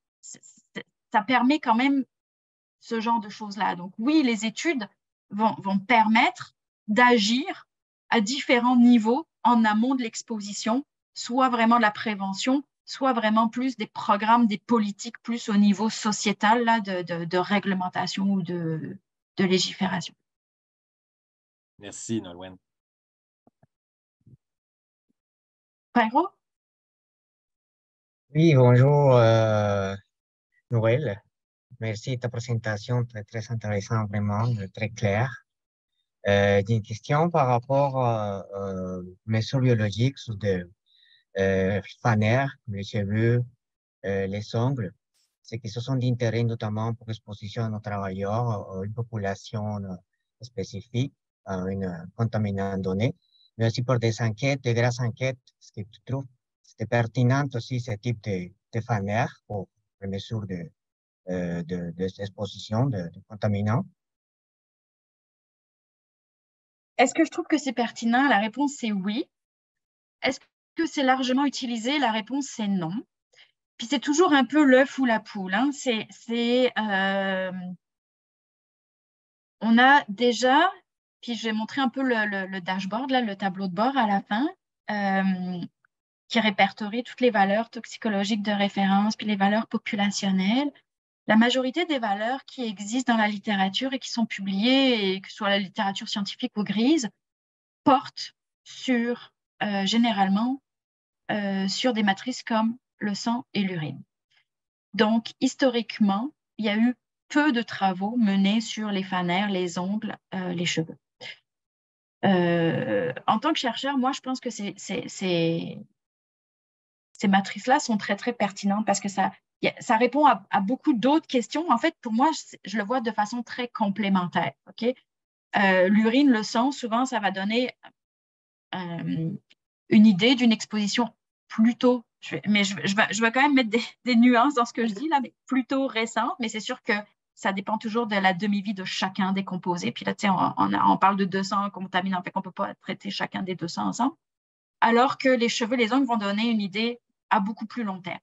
ça permet quand même ce genre de choses-là. Donc, oui, les études vont permettre d'agir à différents niveaux en amont de l'exposition, soit vraiment de la prévention, soit vraiment plus des programmes, des politiques plus au niveau sociétal là, de réglementation ou de légifération. Merci, Nolwenn. Pierrot? Oui, bonjour, Noël. Merci de ta présentation, très, très intéressante, vraiment, très claire. J'ai une question par rapport aux mesures biologiques sur des fanères, comme les cheveux, les ongles. C'est qui se sont d'intérêt notamment pour l'exposition à nos travailleurs, à une population spécifique, à une contaminant donné, mais aussi pour des enquêtes, des grosses enquêtes. Est-ce que tu trouves que c'est pertinent aussi ce type de fanères pour les mesures d'exposition de contaminants? Est-ce que je trouve que c'est pertinent? La réponse, c'est oui. Est-ce que c'est largement utilisé? La réponse, c'est non. Puis c'est toujours un peu l'œuf ou la poule. Hein. On a déjà, puis je vais montrer un peu le dashboard, là, le tableau de bord à la fin, qui répertorie toutes les valeurs toxicologiques de référence, puis les valeurs populationnelles. La majorité des valeurs qui existent dans la littérature et qui sont publiées, et que ce soit la littérature scientifique ou grise, portent sur, généralement, sur des matrices comme le sang et l'urine. Donc, historiquement, il y a eu peu de travaux menés sur les fanères, les ongles, les cheveux. En tant que chercheur, moi, je pense que ces matrices-là sont très, très pertinentes parce que ça répond à beaucoup d'autres questions. En fait, pour moi, je le vois de façon très complémentaire. Okay? L'urine, le sang, souvent, ça va donner une idée d'une exposition plutôt, je vais quand même mettre des nuances dans ce que je dis là, mais plutôt récente, mais c'est sûr que ça dépend toujours de la demi-vie de chacun des composés. Puis là, tu sais, on parle de 200 contaminants, fait qu'on ne peut pas traiter chacun des 200 ensemble. Alors que les cheveux, les ongles vont donner une idée à beaucoup plus long terme.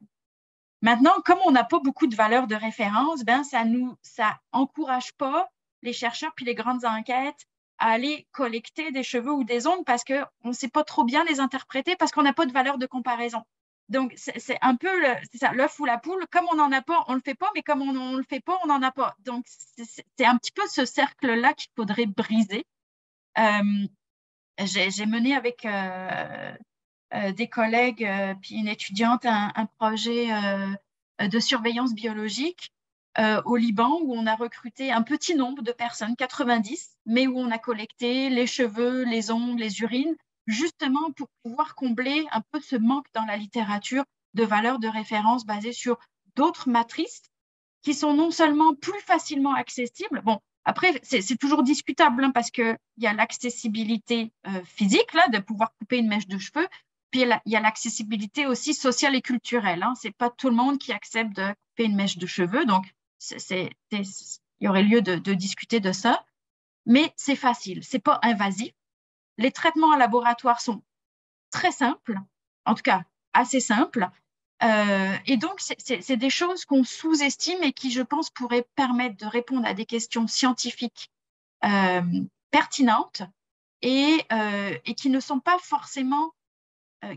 Maintenant, comme on n'a pas beaucoup de valeurs de référence, ben, ça encourage pas les chercheurs puis les grandes enquêtes à aller collecter des cheveux ou des ongles parce qu'on ne sait pas trop bien les interpréter parce qu'on n'a pas de valeur de comparaison. Donc, c'est un peu l'œuf ou la poule. Comme on n'en a pas, on ne le fait pas, mais comme on ne le fait pas, on n'en a pas. Donc, c'est un petit peu ce cercle-là qu'il faudrait briser. J'ai mené avec des collègues puis une étudiante un projet de surveillance biologique au Liban où on a recruté un petit nombre de personnes, 90, mais où on a collecté les cheveux, les ongles, les urines, justement pour pouvoir combler un peu ce manque dans la littérature de valeurs de référence basées sur d'autres matrices qui sont non seulement plus facilement accessibles, bon, après, c'est toujours discutable hein, parce qu'il y a l'accessibilité physique, là, de pouvoir couper une mèche de cheveux, puis il y a l'accessibilité aussi sociale et culturelle. Hein. Ce n'est pas tout le monde qui accepte de couper une mèche de cheveux, donc il y aurait lieu de discuter de ça. Mais c'est facile, ce n'est pas invasif. Les traitements en laboratoire sont très simples, en tout cas assez simples. Et donc, c'est des choses qu'on sous-estime et qui, je pense, pourraient permettre de répondre à des questions scientifiques pertinentes et qui ne sont pas forcément,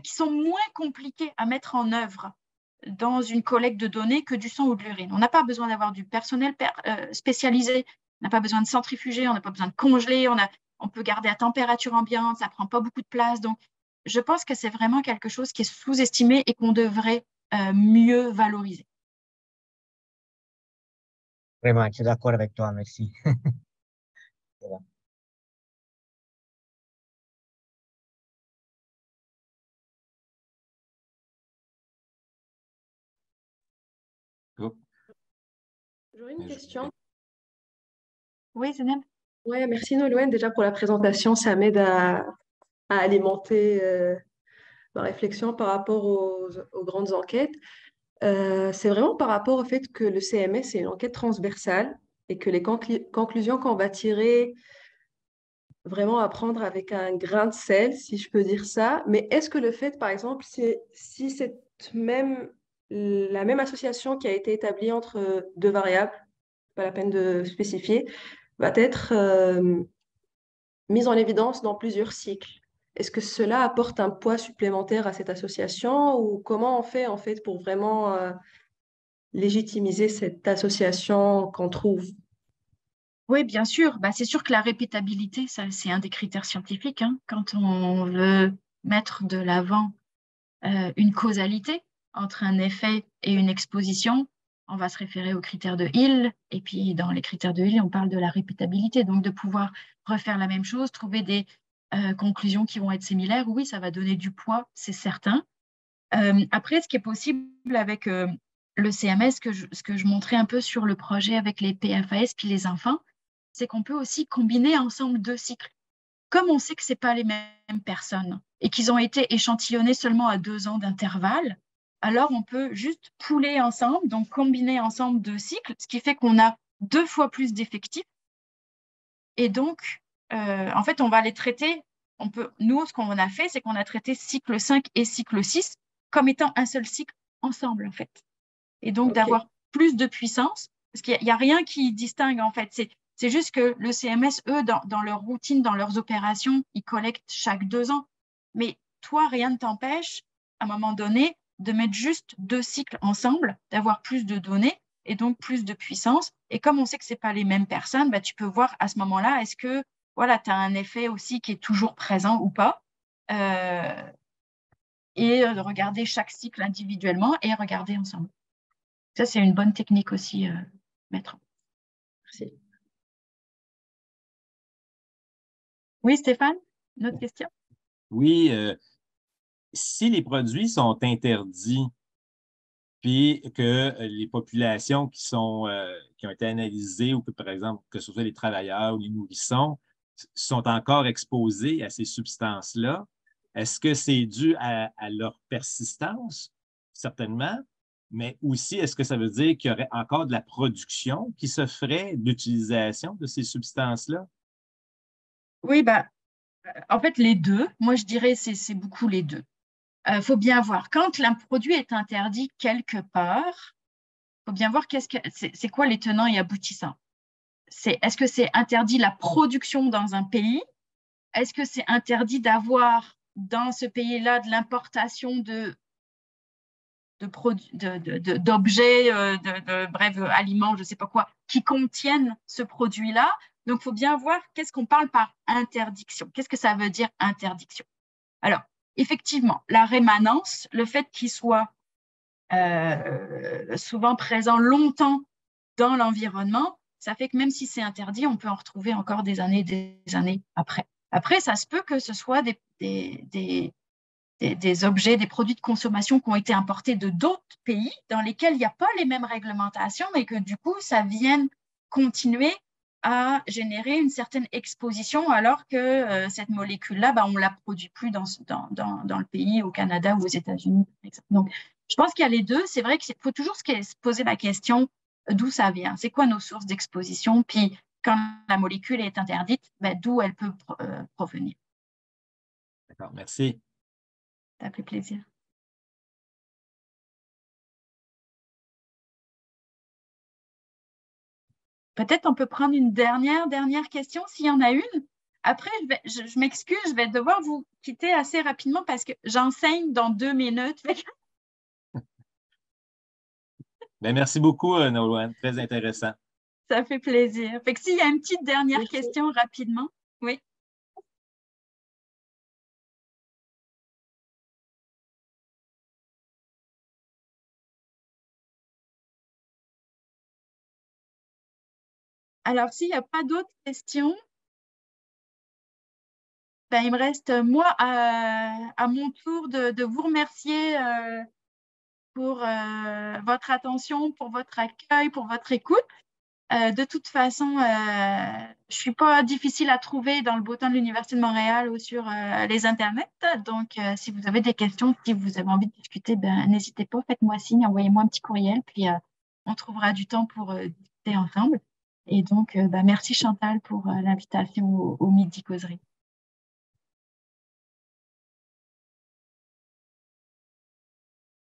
qui sont moins compliquées à mettre en œuvre dans une collecte de données que du sang ou de l'urine. On n'a pas besoin d'avoir du personnel spécialisé, on n'a pas besoin de centrifuger, on n'a pas besoin de congeler, on peut garder à température ambiante, ça ne prend pas beaucoup de place. Donc, je pense que c'est vraiment quelque chose qui est sous-estimé et qu'on devrait mieux valoriser. Vraiment, je suis d'accord avec toi, merci. J'aurais une question. Oui, Zeneb? Ouais, merci Nolwenn déjà pour la présentation. Ça m'aide à alimenter ma réflexion par rapport aux grandes enquêtes. C'est vraiment par rapport au fait que le CMS, c'est une enquête transversale et que les conclusions qu'on va tirer, vraiment à prendre avec un grain de sel, si je peux dire ça. Mais est-ce que le fait, par exemple, si la même association qui a été établie entre deux variables, pas la peine de spécifier, va être mise en évidence dans plusieurs cycles. est-ce que cela apporte un poids supplémentaire à cette association ou comment on fait en fait pour vraiment légitimiser cette association qu'on trouve? Oui, bien sûr. Bah, c'est sûr que la répétabilité, ça, c'est un des critères scientifiques, hein. Quand on veut mettre de l'avant une causalité entre un effet et une exposition, on va se référer aux critères de Hill. Et puis, dans les critères de Hill, on parle de la répétabilité. Donc, de pouvoir refaire la même chose, trouver des conclusions qui vont être similaires. Oui, ça va donner du poids, c'est certain. Après, ce qui est possible avec le CMS, ce que je montrais un peu sur le projet avec les PFAS puis les enfants, c'est qu'on peut aussi combiner ensemble 2 cycles. Comme on sait que ce n'est pas les mêmes personnes et qu'ils ont été échantillonnés seulement à 2 ans d'intervalle, alors on peut juste pouler ensemble, donc combiner ensemble 2 cycles, ce qui fait qu'on a 2 fois plus d'effectifs. Et donc, en fait, on va les traiter. Nous, ce qu'on a fait, c'est qu'on a traité cycle 5 et cycle 6 comme étant un seul cycle ensemble, en fait. Et donc, d'avoir plus de puissance, parce qu'il n'y a rien qui distingue, en fait. C'est juste que le CMS, eux, dans leur routine, dans leurs opérations, ils collectent chaque 2 ans. Mais toi, rien ne t'empêche, à un moment donné, de mettre juste 2 cycles ensemble, d'avoir plus de données et donc plus de puissance. Et comme on sait que ce n'est pas les mêmes personnes, bah, tu peux voir à ce moment-là, est-ce que voilà, tu as un effet aussi qui est toujours présent ou pas. Et de regarder chaque cycle individuellement et regarder ensemble. Ça, c'est une bonne technique aussi, Maître. Merci. Oui, Stéphane, une autre question? Oui, si les produits sont interdits, puis que les populations qui ont été analysées, ou que, par exemple, que ce soit les travailleurs ou les nourrissons, sont encore exposés à ces substances-là, est-ce que c'est dû à leur persistance? Certainement. Mais aussi, est-ce que ça veut dire qu'il y aurait encore de la production qui se ferait d'utilisation de ces substances-là? Oui, en fait, les deux. Moi, je dirais c'est beaucoup les deux. Faut bien voir. Quand un produit est interdit quelque part, faut bien voir c'est quoi les tenants et aboutissants. Est-ce que c'est interdit la production dans un pays? Est-ce que c'est interdit d'avoir dans ce pays-là de l'importation d'objets, bref, aliments, je ne sais pas quoi, qui contiennent ce produit-là? Donc, il faut bien voir qu'est-ce qu'on parle par interdiction. Qu'est-ce que ça veut dire interdiction? Alors, effectivement, la rémanence, le fait qu'il soit souvent présent longtemps dans l'environnement, ça fait que même si c'est interdit, on peut en retrouver encore des années après. Après, ça se peut que ce soit des objets, des produits de consommation qui ont été importés de d'autres pays dans lesquels il n'y a pas les mêmes réglementations, mais que du coup, ça vienne continuer à générer une certaine exposition alors que cette molécule-là, on ne la produit plus dans le pays, au Canada ou aux États-Unis, par exemple. Donc, je pense qu'il y a les deux. C'est vrai qu'il faut toujours se poser la question d'où ça vient. C'est quoi nos sources d'exposition? Puis, quand la molécule est interdite, d'où elle peut provenir. D'accord, merci. Ça fait plaisir. Peut-être on peut prendre une dernière question s'il y en a une. Après, je m'excuse, je vais devoir vous quitter assez rapidement parce que j'enseigne dans 2 minutes. Merci beaucoup, Nolwenn. Très intéressant. Ça fait plaisir. Fait que s'il y a une petite dernière question rapidement. Oui. Alors, s'il n'y a pas d'autres questions, il me reste, moi, à mon tour de vous remercier pour votre attention, pour votre accueil, pour votre écoute. De toute façon, je ne suis pas difficile à trouver dans le beau temps de l'Université de Montréal ou sur les internets. Donc, si vous avez des questions, si vous avez envie de discuter, n'hésitez pas, faites-moi signe, envoyez-moi un petit courriel, puis on trouvera du temps pour discuter ensemble. Et donc, merci Chantal pour l'invitation au Midi Causerie.